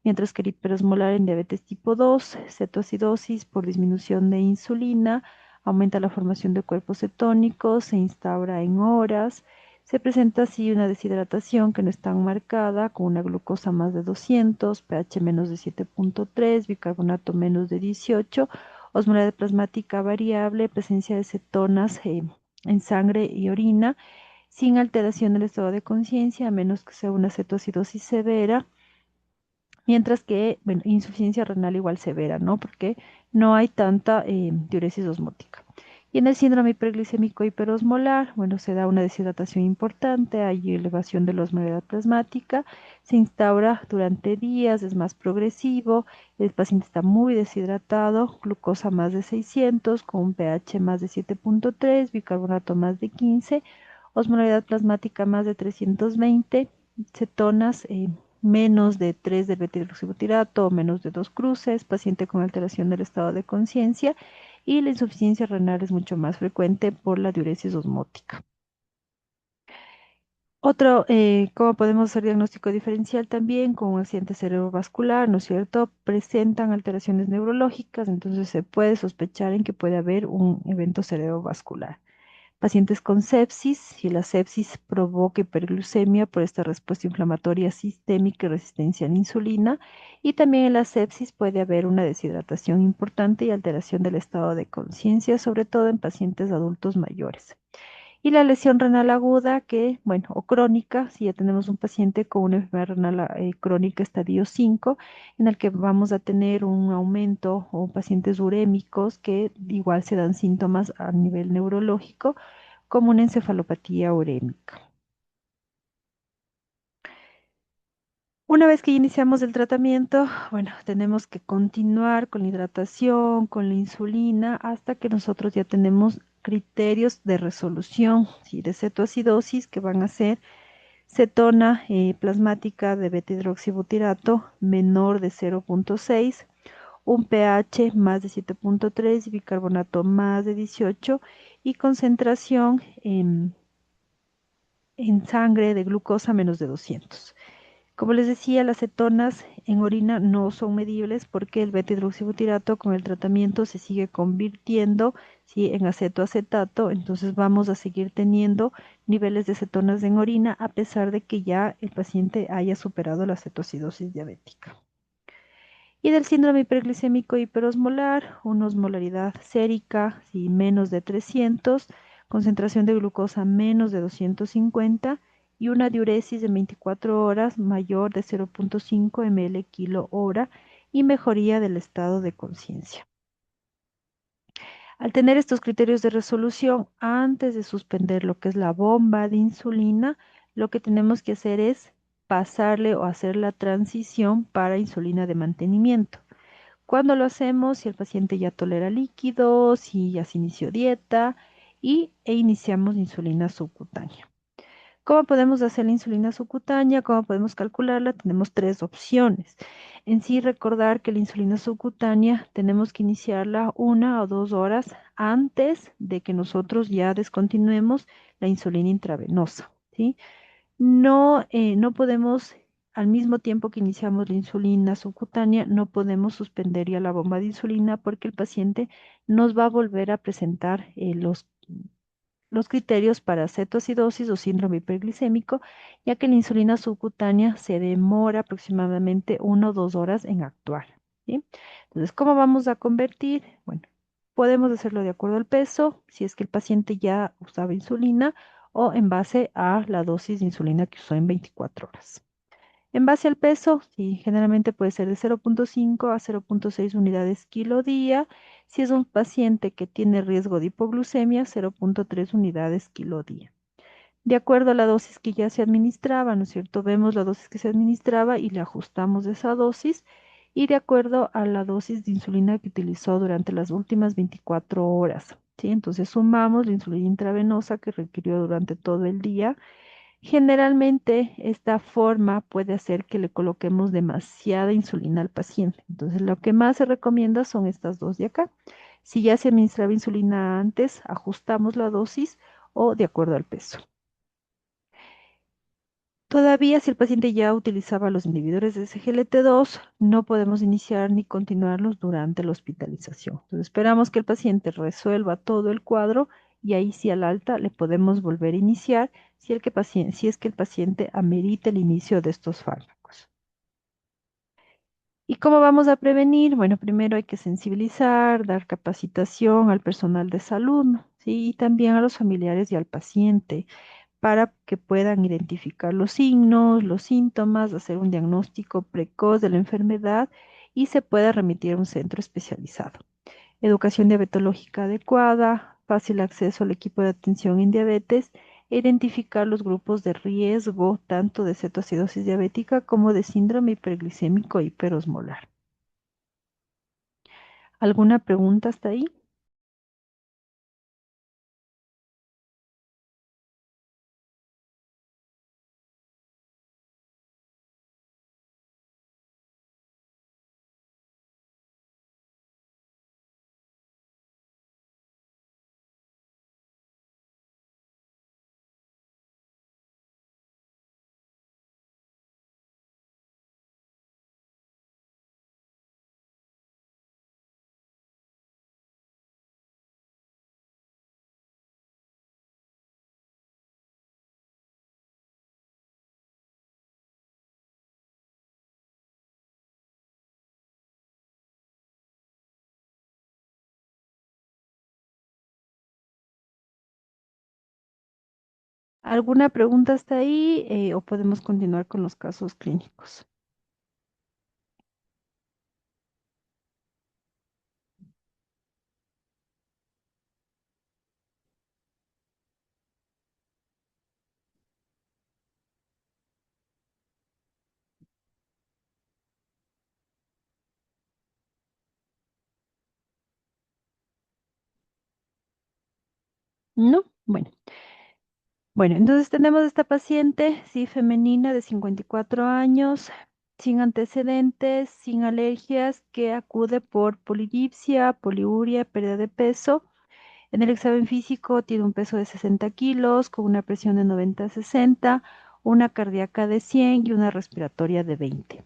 mientras que el hiperosmolar en diabetes tipo 2, cetoacidosis por disminución de insulina, aumenta la formación de cuerpos cetónicos, se instaura en horas, se presenta así una deshidratación que no es tan marcada, con una glucosa más de 200, pH menos de 7,3, bicarbonato menos de 18, osmolaridad plasmática variable, presencia de cetonas en sangre y orina, sin alteración del estado de conciencia, a menos que sea una cetoacidosis severa, mientras que, bueno, insuficiencia renal igual severa, ¿no? Porque no hay tanta diuresis osmótica. Y en el síndrome hiperglicémico hiperosmolar, bueno, se da una deshidratación importante, hay elevación de la osmolaridad plasmática, se instaura durante días, es más progresivo, el paciente está muy deshidratado, glucosa más de 600, con un pH más de 7,3, bicarbonato más de 15, osmolaridad plasmática más de 320, cetonas menos de 3 del beta-hidroxibutirato o menos de 2 cruces, paciente con alteración del estado de conciencia y la insuficiencia renal es mucho más frecuente por la diuresis osmótica. Otro, ¿cómo podemos hacer diagnóstico diferencial también con un accidente cerebrovascular, ¿no es cierto? Presentan alteraciones neurológicas, entonces se puede sospechar en que puede haber un evento cerebrovascular. Pacientes con sepsis, si la sepsis provoca hiperglucemia por esta respuesta inflamatoria sistémica y resistencia a la insulina, y también en la sepsis puede haber una deshidratación importante y alteración del estado de conciencia, sobre todo en pacientes adultos mayores. Y la lesión renal aguda, que, bueno, o crónica, si ya tenemos un paciente con una enfermedad renal crónica estadio 5, en el que vamos a tener un aumento o pacientes urémicos que igual se dan síntomas a nivel neurológico, como una encefalopatía urémica. Una vez que iniciamos el tratamiento, bueno, tenemos que continuar con la hidratación, con la insulina, hasta que nosotros ya tenemos criterios de resolución, ¿sí? De cetoacidosis que van a ser cetona plasmática de beta-hidroxibutirato menor de 0,6, un pH más de 7,3 y bicarbonato más de 18 y concentración en sangre de glucosa menos de 200. Como les decía, las cetonas en orina no son medibles porque el beta-hidroxibutirato con el tratamiento se sigue convirtiendo, ¿sí? En acetoacetato, entonces vamos a seguir teniendo niveles de cetonas en orina a pesar de que ya el paciente haya superado la cetoacidosis diabética. Y del síndrome hiperglicémico hiperosmolar, una osmolaridad sérica, sí, menos de 300, concentración de glucosa menos de 250 y una diuresis de 24 horas mayor de 0,5 ml kilo hora y mejoría del estado de conciencia. Al tener estos criterios de resolución, antes de suspender lo que es la bomba de insulina, lo que tenemos que hacer es pasarle o hacer la transición para insulina de mantenimiento. Cuando lo hacemos, si el paciente ya tolera líquidos, si ya se inició dieta e iniciamos insulina subcutánea. ¿Cómo podemos hacer la insulina subcutánea? ¿Cómo podemos calcularla? Tenemos tres opciones. En sí, recordar que la insulina subcutánea tenemos que iniciarla 1 o 2 horas antes de que nosotros ya descontinuemos la insulina intravenosa, ¿sí? No podemos, al mismo tiempo que iniciamos la insulina subcutánea, no podemos suspender ya la bomba de insulina porque el paciente nos va a volver a presentar los criterios para cetoacidosis o síndrome hiperglicémico, ya que la insulina subcutánea se demora aproximadamente 1 o 2 horas en actuar, ¿sí? Entonces, ¿cómo vamos a convertir? Bueno, podemos hacerlo de acuerdo al peso, si es que el paciente ya usaba insulina, o en base a la dosis de insulina que usó en 24 horas. En base al peso, sí, generalmente puede ser de 0,5 a 0,6 unidades kilo día. Si es un paciente que tiene riesgo de hipoglucemia, 0,3 unidades kilo día. De acuerdo a la dosis que ya se administraba, ¿no es cierto? Vemos la dosis que se administraba y le ajustamos esa dosis y de acuerdo a la dosis de insulina que utilizó durante las últimas 24 horas, ¿sí? Entonces sumamos la insulina intravenosa que requirió durante todo el día. Generalmente esta forma puede hacer que le coloquemos demasiada insulina al paciente. Entonces lo que más se recomienda son estas dos de acá. Si ya se administraba insulina antes, ajustamos la dosis o de acuerdo al peso. Todavía si el paciente ya utilizaba los inhibidores de SGLT2, no podemos iniciar ni continuarlos durante la hospitalización. Entonces esperamos que el paciente resuelva todo el cuadro y ahí sí al alta le podemos volver a iniciar si es que el paciente amerita el inicio de estos fármacos. ¿Y cómo vamos a prevenir? Bueno, primero hay que sensibilizar, dar capacitación al personal de salud, ¿no? ¿Sí? Y también a los familiares y al paciente para que puedan identificar los signos, los síntomas, hacer un diagnóstico precoz de la enfermedad y se pueda remitir a un centro especializado. Educación diabetológica adecuada, fácil acceso al equipo de atención en diabetes e identificar los grupos de riesgo tanto de cetoacidosis diabética como de síndrome hiperglicémico hiperosmolar. ¿Alguna pregunta hasta ahí? ¿Alguna pregunta hasta ahí o podemos continuar con los casos clínicos? ¿No? Bueno. Bueno, entonces tenemos esta paciente, sí, femenina de 54 años, sin antecedentes, sin alergias, que acude por polidipsia, poliuria, pérdida de peso. En el examen físico tiene un peso de 60 kilos, con una presión de 90-60, una cardíaca de 100 y una respiratoria de 20.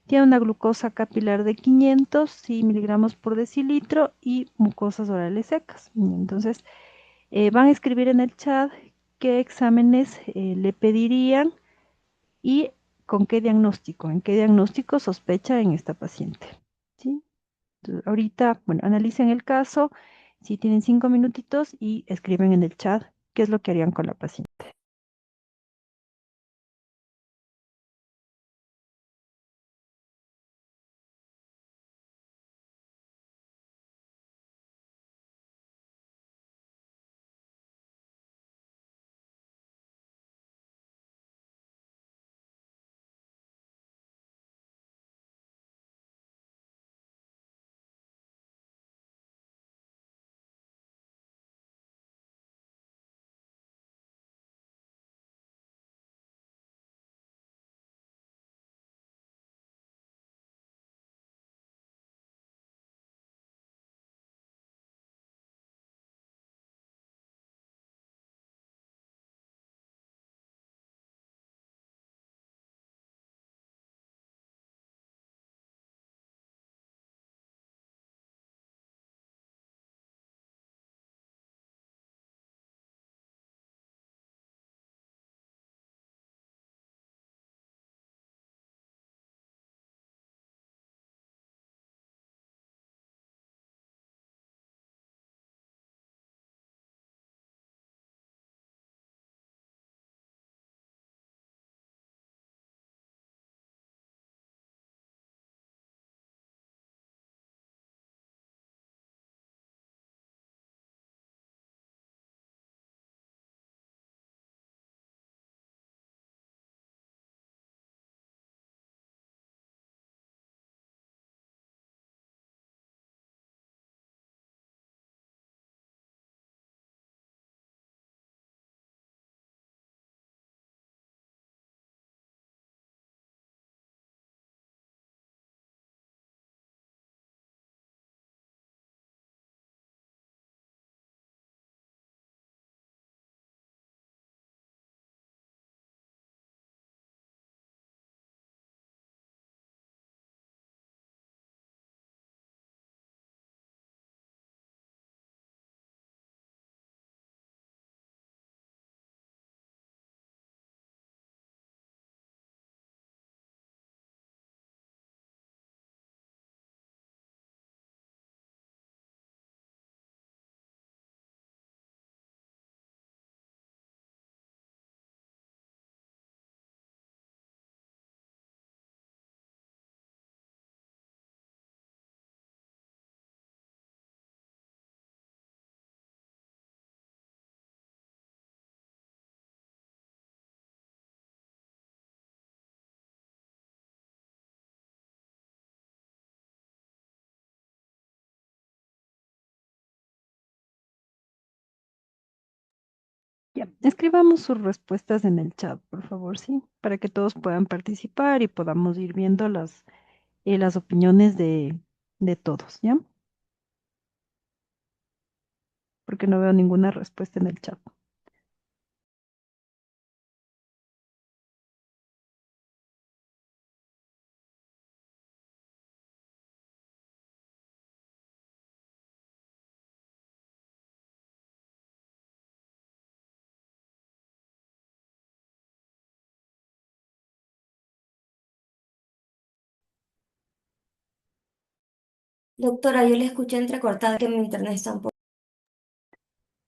Tiene una glucosa capilar de 500 sí, miligramos por decilitro y mucosas orales secas. Entonces, van a escribir en el chat qué exámenes le pedirían y con qué diagnóstico, en qué diagnóstico sospecha en esta paciente. ¿Sí? Entonces, ahorita, bueno, analicen el caso, si tienen 5 minutitos y escriben en el chat qué es lo que harían con la paciente. Escribamos sus respuestas en el chat, por favor, sí, para que todos puedan participar y podamos ir viendo las opiniones de todos, ¿ya? Porque no veo ninguna respuesta en el chat. Doctora, yo le escuché entrecortada que mi internet está un poco.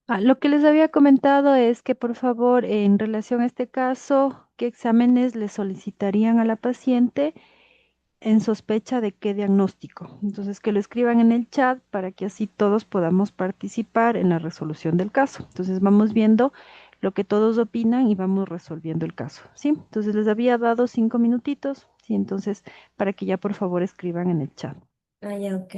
Lo que les había comentado es que, por favor, en relación a este caso, ¿qué exámenes le solicitarían a la paciente en sospecha de qué diagnóstico? Entonces, que lo escriban en el chat para que así todos podamos participar en la resolución del caso. Entonces, vamos viendo lo que todos opinan y vamos resolviendo el caso, ¿sí? Entonces, les había dado 5 minutitos, ¿sí? Entonces, para que ya por favor escriban en el chat. Ah, ya, ok.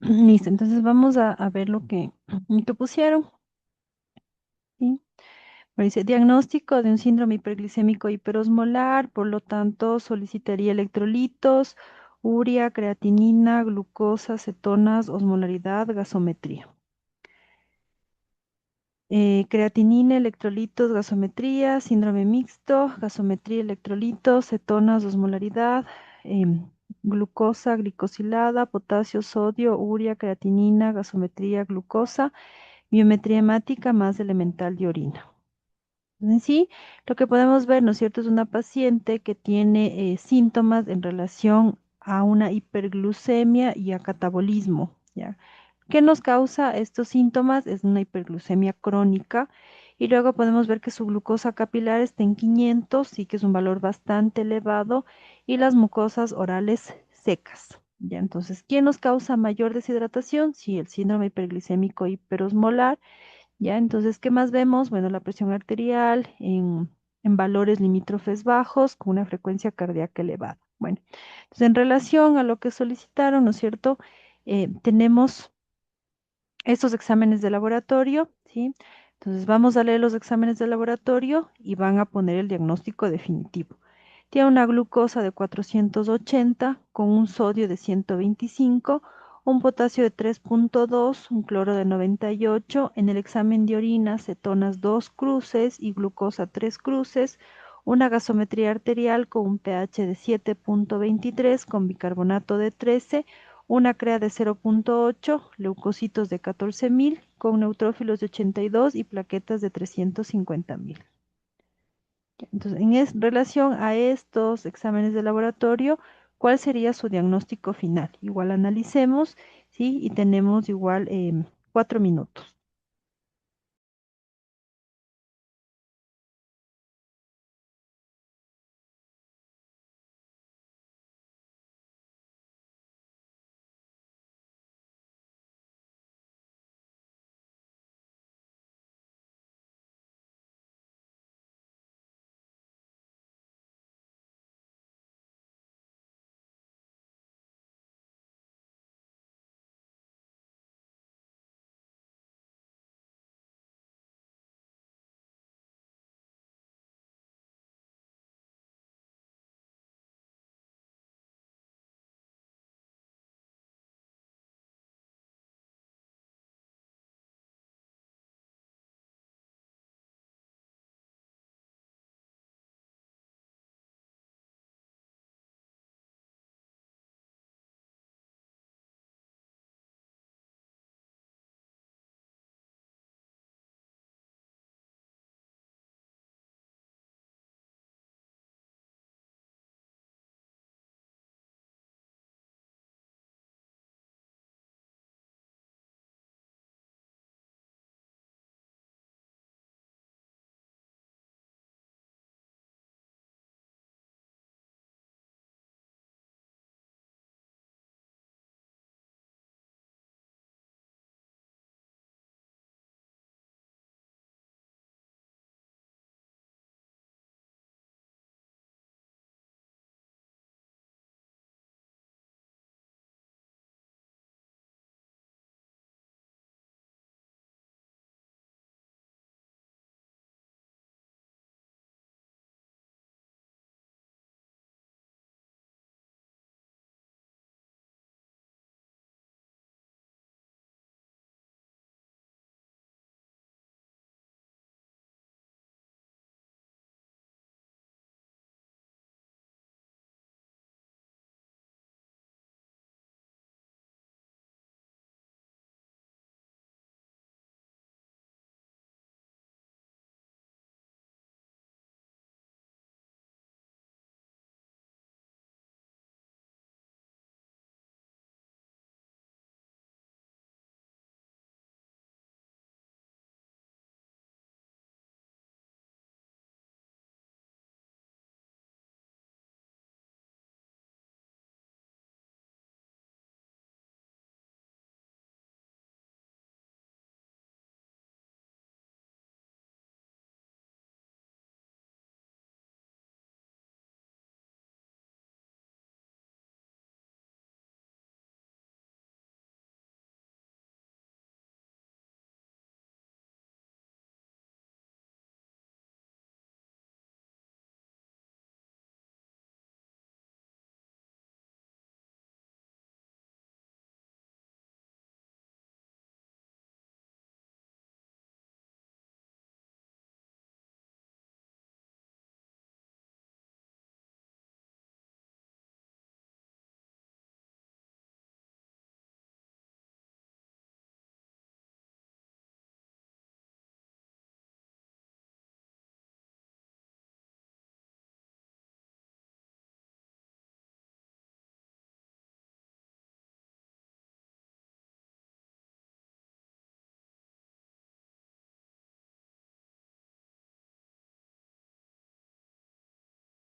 Listo, entonces vamos a ver lo que pusieron, ¿sí? Me dice, diagnóstico de un síndrome hiperglicémico hiperosmolar, por lo tanto solicitaría electrolitos, urea, creatinina, glucosa, cetonas, osmolaridad, gasometría. Creatinina, electrolitos, gasometría, síndrome mixto, gasometría, electrolitos, cetonas, osmolaridad, glucosa, glicosilada, potasio, sodio, urea, creatinina, gasometría, glucosa, biometría hemática más elemental de orina. En sí, lo que podemos ver, ¿no es cierto?, es una paciente que tiene síntomas en relación a una hiperglucemia y a catabolismo, ¿ya? ¿Qué nos causa estos síntomas? Es una hiperglucemia crónica y luego podemos ver que su glucosa capilar está en 500, sí que es un valor bastante elevado, y las mucosas orales secas, ¿ya? Entonces, ¿quién nos causa mayor deshidratación? Sí, el síndrome hiperglicémico hiperosmolar. ¿Ya? Entonces, ¿qué más vemos? Bueno, la presión arterial en valores limítrofes bajos con una frecuencia cardíaca elevada. Bueno, entonces en relación a lo que solicitaron, ¿no es cierto? Tenemos estos exámenes de laboratorio, ¿sí? Entonces vamos a leer los exámenes de laboratorio y van a poner el diagnóstico definitivo. Tiene una glucosa de 480 con un sodio de 125, un potasio de 3,2, un cloro de 98. En el examen de orina, cetonas 2 cruces y glucosa 3 cruces. Una gasometría arterial con un pH de 7,23 con bicarbonato de 13, una CREA de 0,8, leucocitos de 14.000 con neutrófilos de 82 y plaquetas de 350.000. Entonces, relación a estos exámenes de laboratorio, ¿cuál sería su diagnóstico final? Igual analicemos, ¿sí? Y tenemos igual 4 minutos.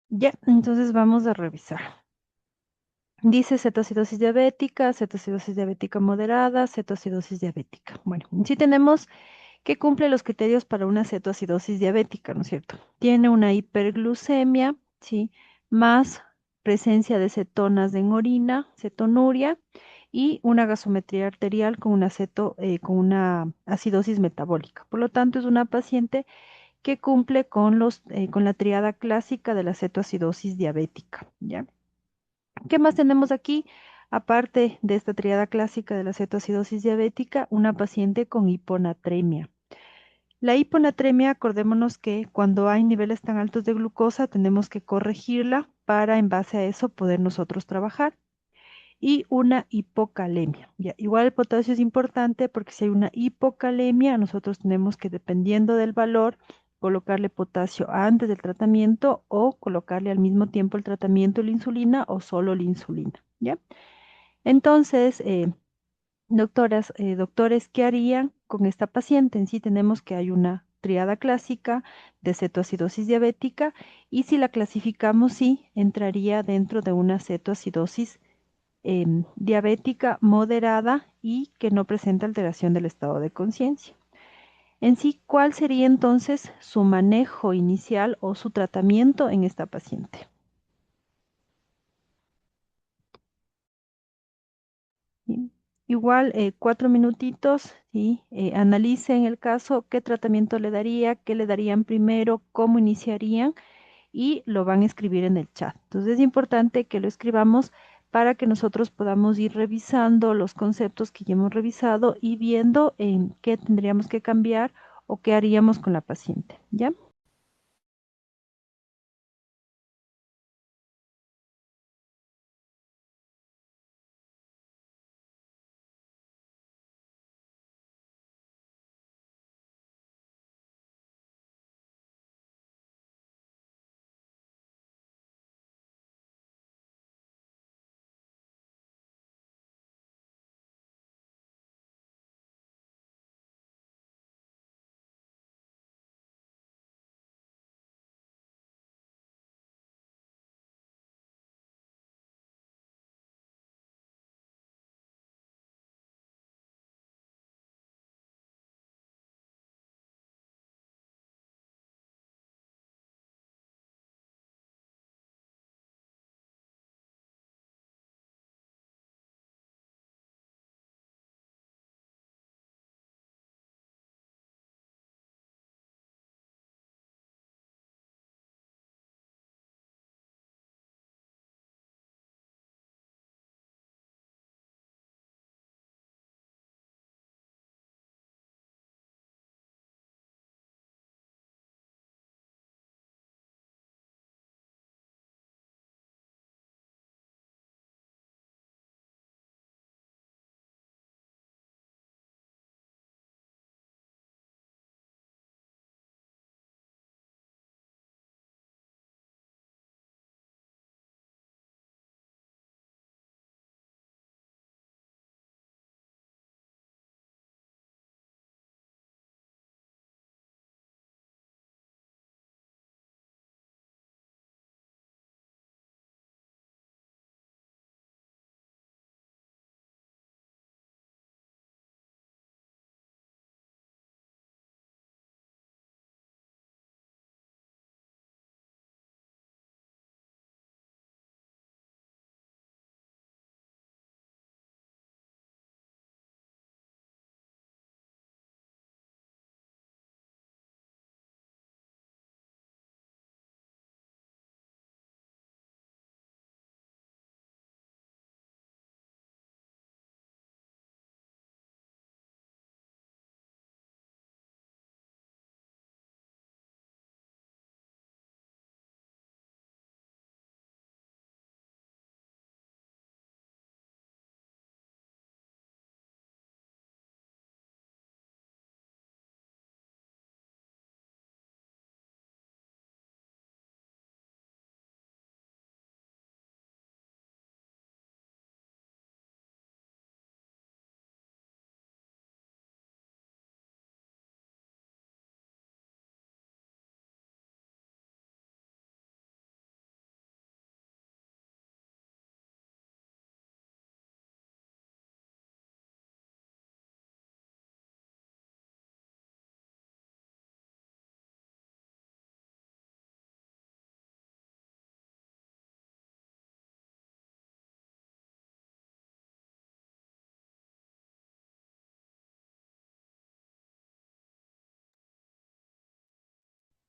Ya, entonces vamos a revisar. Dice cetoacidosis diabética moderada, cetoacidosis diabética. Bueno, sí tenemos que cumple los criterios para una cetoacidosis diabética, ¿no es cierto? Tiene una hiperglucemia, ¿sí? Más presencia de cetonas en orina, cetonuria, y una gasometría arterial con una acidosis metabólica. Por lo tanto, es una paciente que cumple con la triada clásica de la cetoacidosis diabética, ¿ya? ¿Qué más tenemos aquí? Aparte de esta triada clásica de la cetoacidosis diabética, una paciente con hiponatremia. La hiponatremia, acordémonos que cuando hay niveles tan altos de glucosa, tenemos que corregirla para en base a eso poder nosotros trabajar. Y una hipocalemia. Ya, igual el potasio es importante porque si hay una hipocalemia, nosotros tenemos que, dependiendo del valor, colocarle potasio antes del tratamiento o colocarle al mismo tiempo el tratamiento, la insulina o solo la insulina. ¿Ya? Entonces, doctoras, doctores, ¿qué harían con esta paciente? En sí tenemos que hay una triada clásica de cetoacidosis diabética y si la clasificamos, sí, entraría dentro de una cetoacidosis diabética moderada y que no presenta alteración del estado de conciencia. En sí, ¿cuál sería entonces su manejo inicial o su tratamiento en esta paciente? ¿Sí? Igual, 4 minutitos, ¿sí? Analicen el caso, qué tratamiento le daría, qué le darían primero, cómo iniciarían y lo van a escribir en el chat. Entonces es importante que lo escribamos para que nosotros podamos ir revisando los conceptos que ya hemos revisado y viendo en qué tendríamos que cambiar o qué haríamos con la paciente, ¿ya?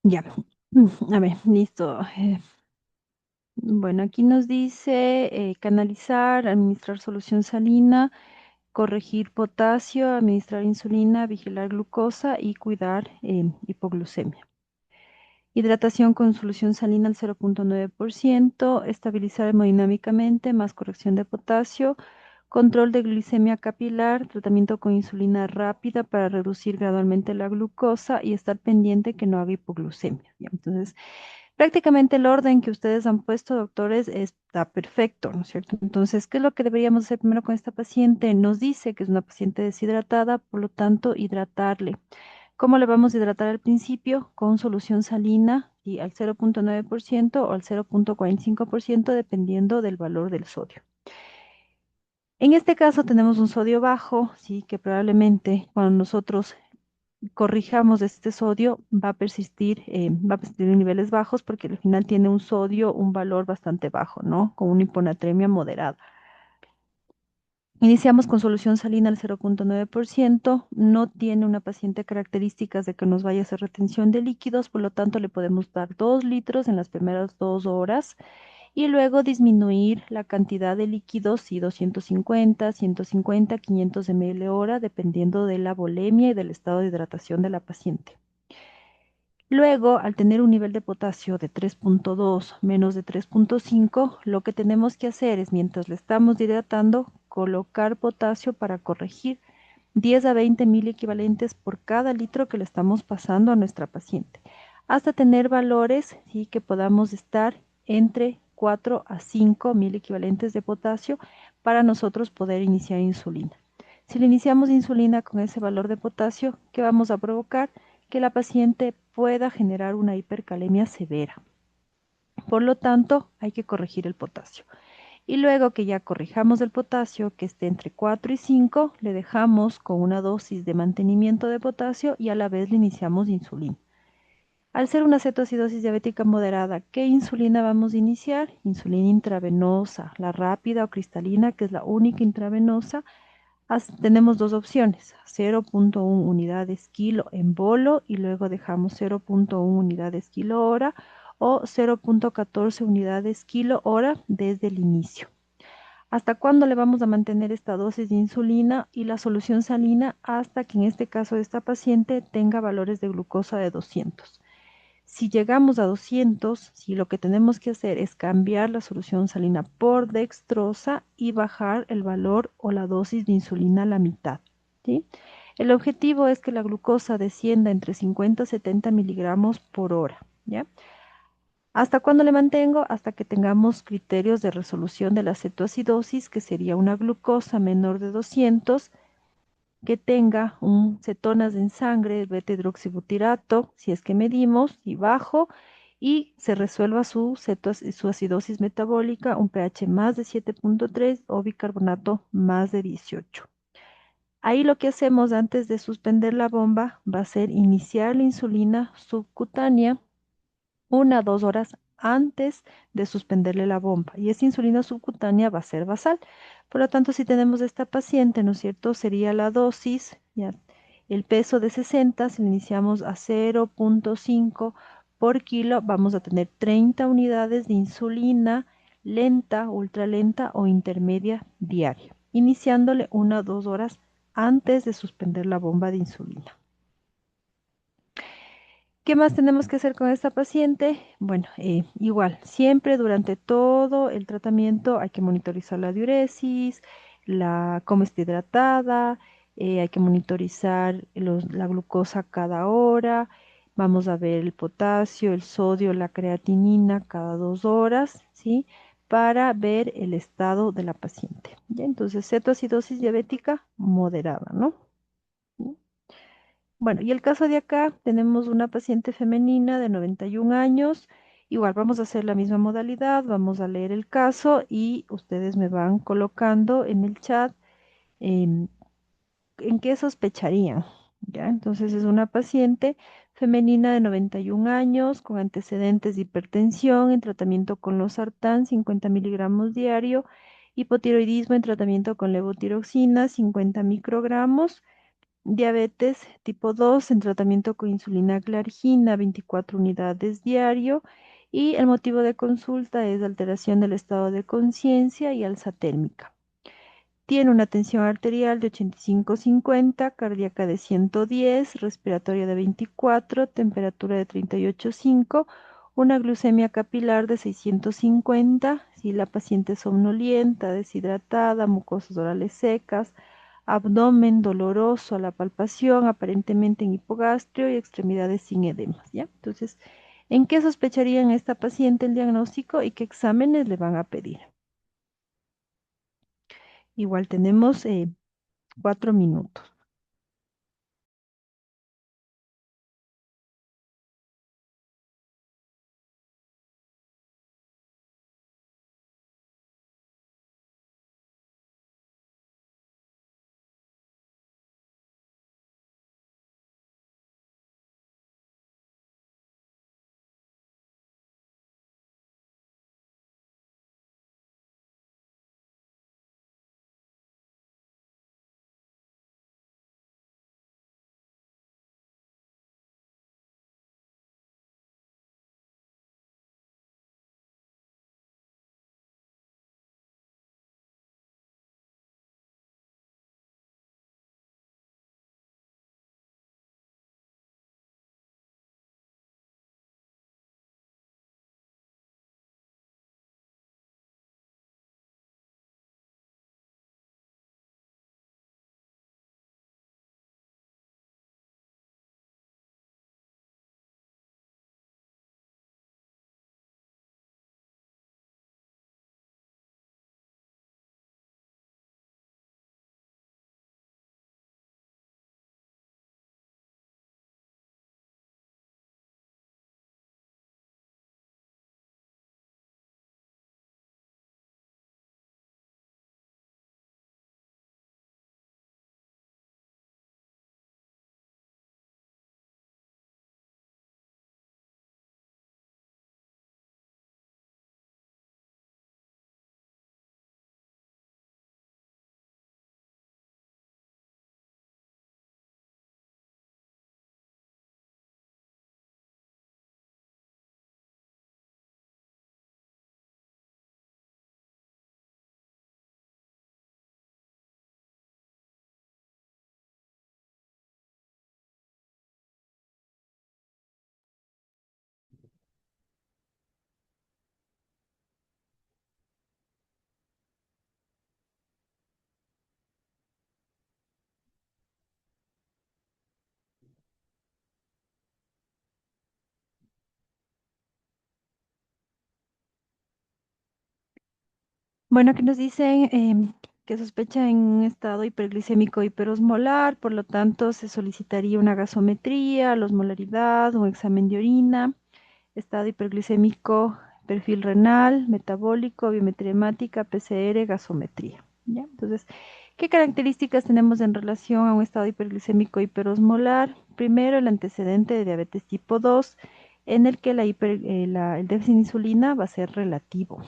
Ya. A ver, listo. Bueno, aquí nos dice canalizar, administrar solución salina, corregir potasio, administrar insulina, vigilar glucosa y cuidar hipoglucemia. Hidratación con solución salina al 0,9%, estabilizar hemodinámicamente, más corrección de potasio, control de glicemia capilar, tratamiento con insulina rápida para reducir gradualmente la glucosa y estar pendiente que no haga hipoglucemia. Ya, entonces, prácticamente el orden que ustedes han puesto, doctores, está perfecto, ¿no es cierto? Entonces, ¿qué es lo que deberíamos hacer primero con esta paciente? Nos dice que es una paciente deshidratada, por lo tanto, hidratarle. ¿Cómo le vamos a hidratar al principio? Con solución salina y al 0,9% o al 0,45% dependiendo del valor del sodio. En este caso tenemos un sodio bajo, sí, que probablemente cuando nosotros corrijamos este sodio va a persistir en niveles bajos porque al final tiene un sodio, un valor bastante bajo, ¿no? Con una hiponatremia moderada. Iniciamos con solución salina al 0,9%, no tiene una paciente características de que nos vaya a hacer retención de líquidos, por lo tanto le podemos dar 2 litros en las primeras 2 horas y luego disminuir la cantidad de líquidos, y 250, 150, 500 ml hora, dependiendo de la volemia y del estado de hidratación de la paciente. Luego, al tener un nivel de potasio de 3,2 menos de 3,5, lo que tenemos que hacer es, mientras le estamos hidratando, colocar potasio para corregir 10 a 20 mil equivalentes por cada litro que le estamos pasando a nuestra paciente, hasta tener valores, ¿sí?, que podamos estar entre 4 a 5 mil equivalentes de potasio para nosotros poder iniciar insulina. Si le iniciamos insulina con ese valor de potasio, ¿qué vamos a provocar? Que la paciente pueda generar una hipercalemia severa. Por lo tanto, hay que corregir el potasio. Y luego que ya corrijamos el potasio, que esté entre 4 y 5, le dejamos con una dosis de mantenimiento de potasio y a la vez le iniciamos insulina. Al ser una cetoacidosis diabética moderada, ¿qué insulina vamos a iniciar? Insulina intravenosa, la rápida o cristalina, que es la única intravenosa. Tenemos dos opciones, 0,1 unidades kilo en bolo y luego dejamos 0,1 unidades kilo hora o 0,14 unidades kilo hora desde el inicio. ¿Hasta cuándo le vamos a mantener esta dosis de insulina y la solución salina? Hasta que en este caso de esta paciente tenga valores de glucosa de 200. Si llegamos a 200, si lo que tenemos que hacer es cambiar la solución salina por dextrosa y bajar el valor o la dosis de insulina a la mitad, ¿sí? El objetivo es que la glucosa descienda entre 50 y 70 miligramos por hora, ¿ya? ¿Hasta cuándo le mantengo? Hasta que tengamos criterios de resolución de la cetoacidosis, que sería una glucosa menor de 200, que tenga un cetonas en sangre, beta-hidroxibutirato, si es que medimos, y bajo, y se resuelva su acidosis metabólica, un pH más de 7,3 o bicarbonato más de 18. Ahí lo que hacemos antes de suspender la bomba va a ser iniciar la insulina subcutánea 1 a 2 horas antes de suspenderle la bomba. Y esa insulina subcutánea va a ser basal. Por lo tanto, si tenemos esta paciente, ¿no es cierto? Sería la dosis, ya, el peso de 60, si le iniciamos a 0,5 por kilo, vamos a tener 30 unidades de insulina lenta, ultralenta o intermedia diaria, iniciándole 1 a 2 horas antes de suspender la bomba de insulina. ¿Qué más tenemos que hacer con esta paciente? Bueno, igual, siempre durante todo el tratamiento hay que monitorizar la diuresis, cómo está hidratada, hay que monitorizar la glucosa cada hora, vamos a ver el potasio, el sodio, la creatinina cada 2 horas, ¿sí? Para ver el estado de la paciente. ¿Ya? Entonces, cetoacidosis diabética moderada, ¿no? Bueno, y el caso de acá, tenemos una paciente femenina de 91 años. Igual vamos a hacer la misma modalidad, vamos a leer el caso y ustedes me van colocando en el chat em, en qué sospecharían. ¿Ya? Entonces es una paciente femenina de 91 años con antecedentes de hipertensión en tratamiento con losartán 50 miligramos diario, hipotiroidismo en tratamiento con levotiroxina 50 microgramos, Diabetes tipo 2 en tratamiento con insulina glargina, 24 unidades diario. Y el motivo de consulta es alteración del estado de conciencia y alza térmica. Tiene una tensión arterial de 85/50, cardíaca de 110, respiratoria de 24, temperatura de 38,5, una glucemia capilar de 650, si la paciente es somnolienta, deshidratada, mucosas orales secas, abdomen doloroso a la palpación, aparentemente en hipogastrio y extremidades sin edemas, ¿ya? Entonces, ¿en qué sospecharían esta paciente el diagnóstico y qué exámenes le van a pedir? Igual tenemos 4 minutos. Bueno, aquí nos dicen que sospecha en un estado hiperglicémico hiperosmolar, por lo tanto se solicitaría una gasometría, la osmolaridad, un examen de orina, estado hiperglicémico, perfil renal, metabólico, biometría hemática, PCR, gasometría. ¿Ya? Entonces, ¿qué características tenemos en relación a un estado hiperglicémico hiperosmolar? Primero, el antecedente de diabetes tipo 2, en el que el déficit de insulina va a ser relativo.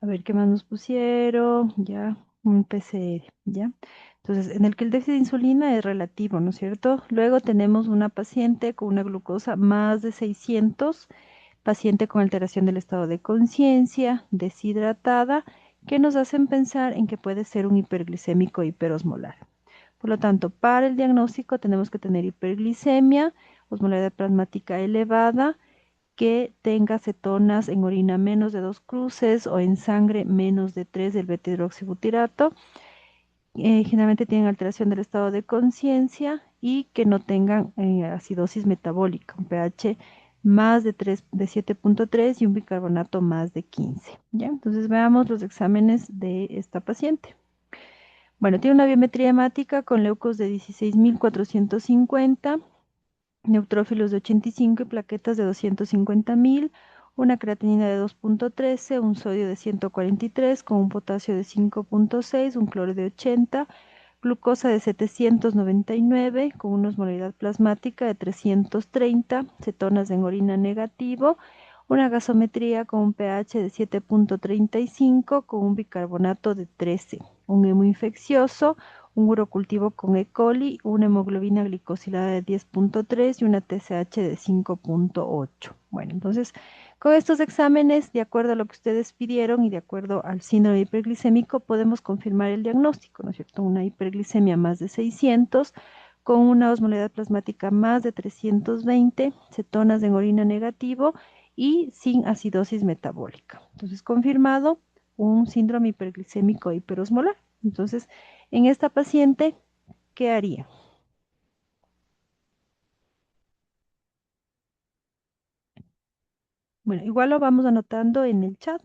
A ver qué más nos pusieron, ya, un PCR, ya. Entonces, en el que el déficit de insulina es relativo, ¿no es cierto? Luego tenemos una paciente con una glucosa más de 600, paciente con alteración del estado de conciencia, deshidratada, que nos hacen pensar en que puede ser un hiperglicémico hiperosmolar. Por lo tanto, para el diagnóstico tenemos que tener hiperglicemia, osmolaridad plasmática elevada, que tenga cetonas en orina menos de 2 cruces o en sangre menos de 3 del beta-hidroxibutirato. Generalmente tienen alteración del estado de conciencia y que no tengan acidosis metabólica, un pH más de 3, de 7,3 y un bicarbonato más de 15. ¿Ya? Entonces veamos los exámenes de esta paciente. Bueno, tiene una biometría hemática con leucos de 16.450, neutrófilos de 85 y plaquetas de 250.000, una creatinina de 2,13, un sodio de 143 con un potasio de 5,6, un cloro de 80, glucosa de 799 con una osmolaridad plasmática de 330, cetonas en orina negativo, una gasometría con un pH de 7,35 con un bicarbonato de 13, un hemo infeccioso, un urocultivo con E. coli, una hemoglobina glicosilada de 10,3 y una TSH de 5,8. Bueno, entonces, con estos exámenes, de acuerdo a lo que ustedes pidieron y de acuerdo al síndrome hiperglicémico, podemos confirmar el diagnóstico, ¿no es cierto? Una hiperglicemia más de 600, con una osmolaridad plasmática más de 320, cetonas en orina negativo y sin acidosis metabólica. Entonces, confirmado un síndrome hiperglicémico hiperosmolar. Entonces, en esta paciente, ¿qué haría? Bueno, igual lo vamos anotando en el chat.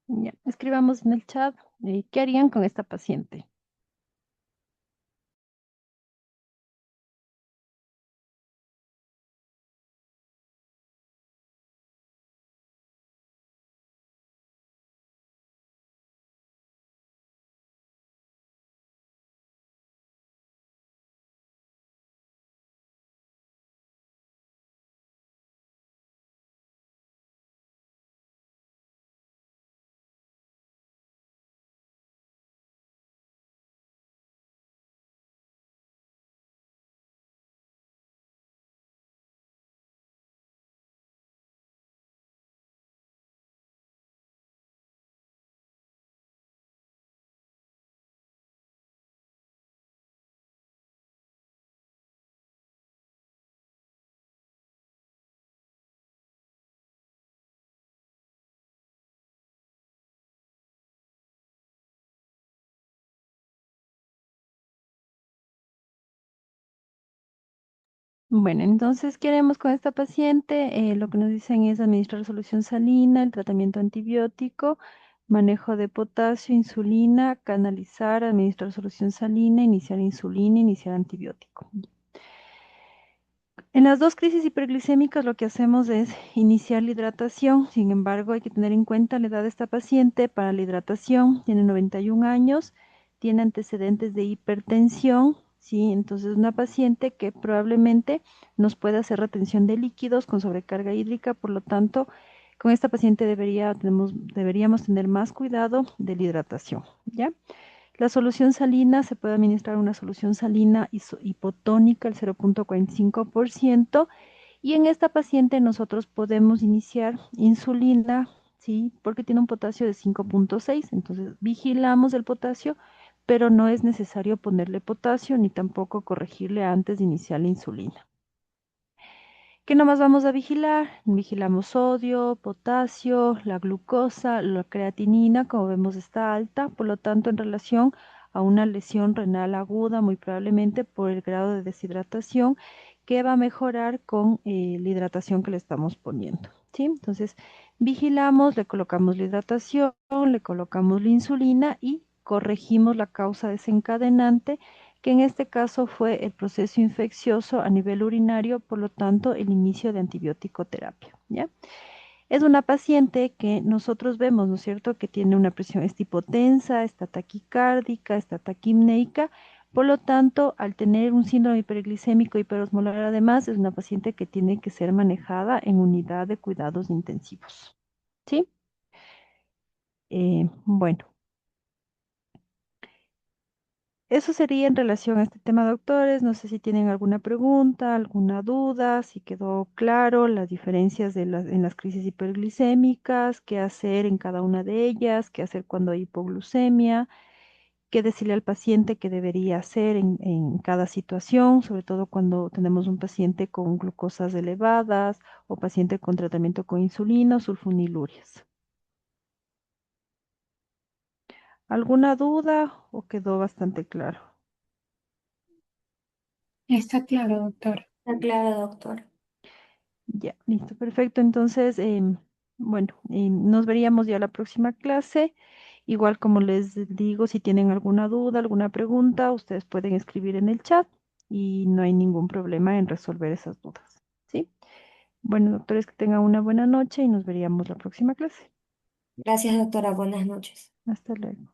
Ya, escribamos en el chat, ¿qué harían con esta paciente? Bueno, entonces, ¿qué haremos con esta paciente? Lo que nos dicen es administrar solución salina, el tratamiento antibiótico, manejo de potasio, insulina, canalizar, administrar solución salina, iniciar insulina, iniciar antibiótico. En las dos crisis hiperglicémicas lo que hacemos es iniciar la hidratación. Sin embargo, hay que tener en cuenta la edad de esta paciente para la hidratación. Tiene 91 años, tiene antecedentes de hipertensión, ¿sí? Entonces, una paciente que probablemente nos pueda hacer retención de líquidos con sobrecarga hídrica. Por lo tanto, con esta paciente deberíamos tener más cuidado de la hidratación, ¿ya? La solución salina, se puede administrar una solución salina hipotónica al 0,45%, y en esta paciente nosotros podemos iniciar insulina, ¿sí? Porque tiene un potasio de 5,6, entonces vigilamos el potasio, pero no es necesario ponerle potasio ni tampoco corregirle antes de iniciar la insulina. ¿Qué nomás vamos a vigilar? Vigilamos sodio, potasio, la glucosa, la creatinina, como vemos está alta, por lo tanto en relación a una lesión renal aguda, muy probablemente por el grado de deshidratación, que va a mejorar con la hidratación que le estamos poniendo. ¿sí? Entonces, vigilamos, le colocamos la hidratación, le colocamos la insulina y corregimos la causa desencadenante, que en este caso fue el proceso infeccioso a nivel urinario, por lo tanto, el inicio de antibiótico terapia, ¿ya? Es una paciente que nosotros vemos, ¿no es cierto?, que tiene una presión, es hipotensa, está taquicárdica, está taquimneica. Por lo tanto, al tener un síndrome hiperglicémico hiperosmolar, además, es una paciente que tiene que ser manejada en unidad de cuidados intensivos. ¿Sí? Bueno, eso sería en relación a este tema, doctores. No sé si tienen alguna pregunta, alguna duda, si quedó claro las diferencias en las crisis hiperglicémicas, qué hacer en cada una de ellas, qué hacer cuando hay hipoglucemia, qué decirle al paciente que debería hacer en cada situación, sobre todo cuando tenemos un paciente con glucosas elevadas o paciente con tratamiento con insulina o sulfonilurias. ¿Alguna duda o quedó bastante claro? Está claro, doctora. Está claro, doctor. Ya, listo, perfecto. Entonces, bueno, nos veríamos ya la próxima clase. Igual como les digo, si tienen alguna duda, alguna pregunta, ustedes pueden escribir en el chat y no hay ningún problema en resolver esas dudas. ¿Sí? Bueno, doctores, que tengan una buena noche y nos veríamos la próxima clase. Gracias, doctora. Buenas noches. Hasta luego.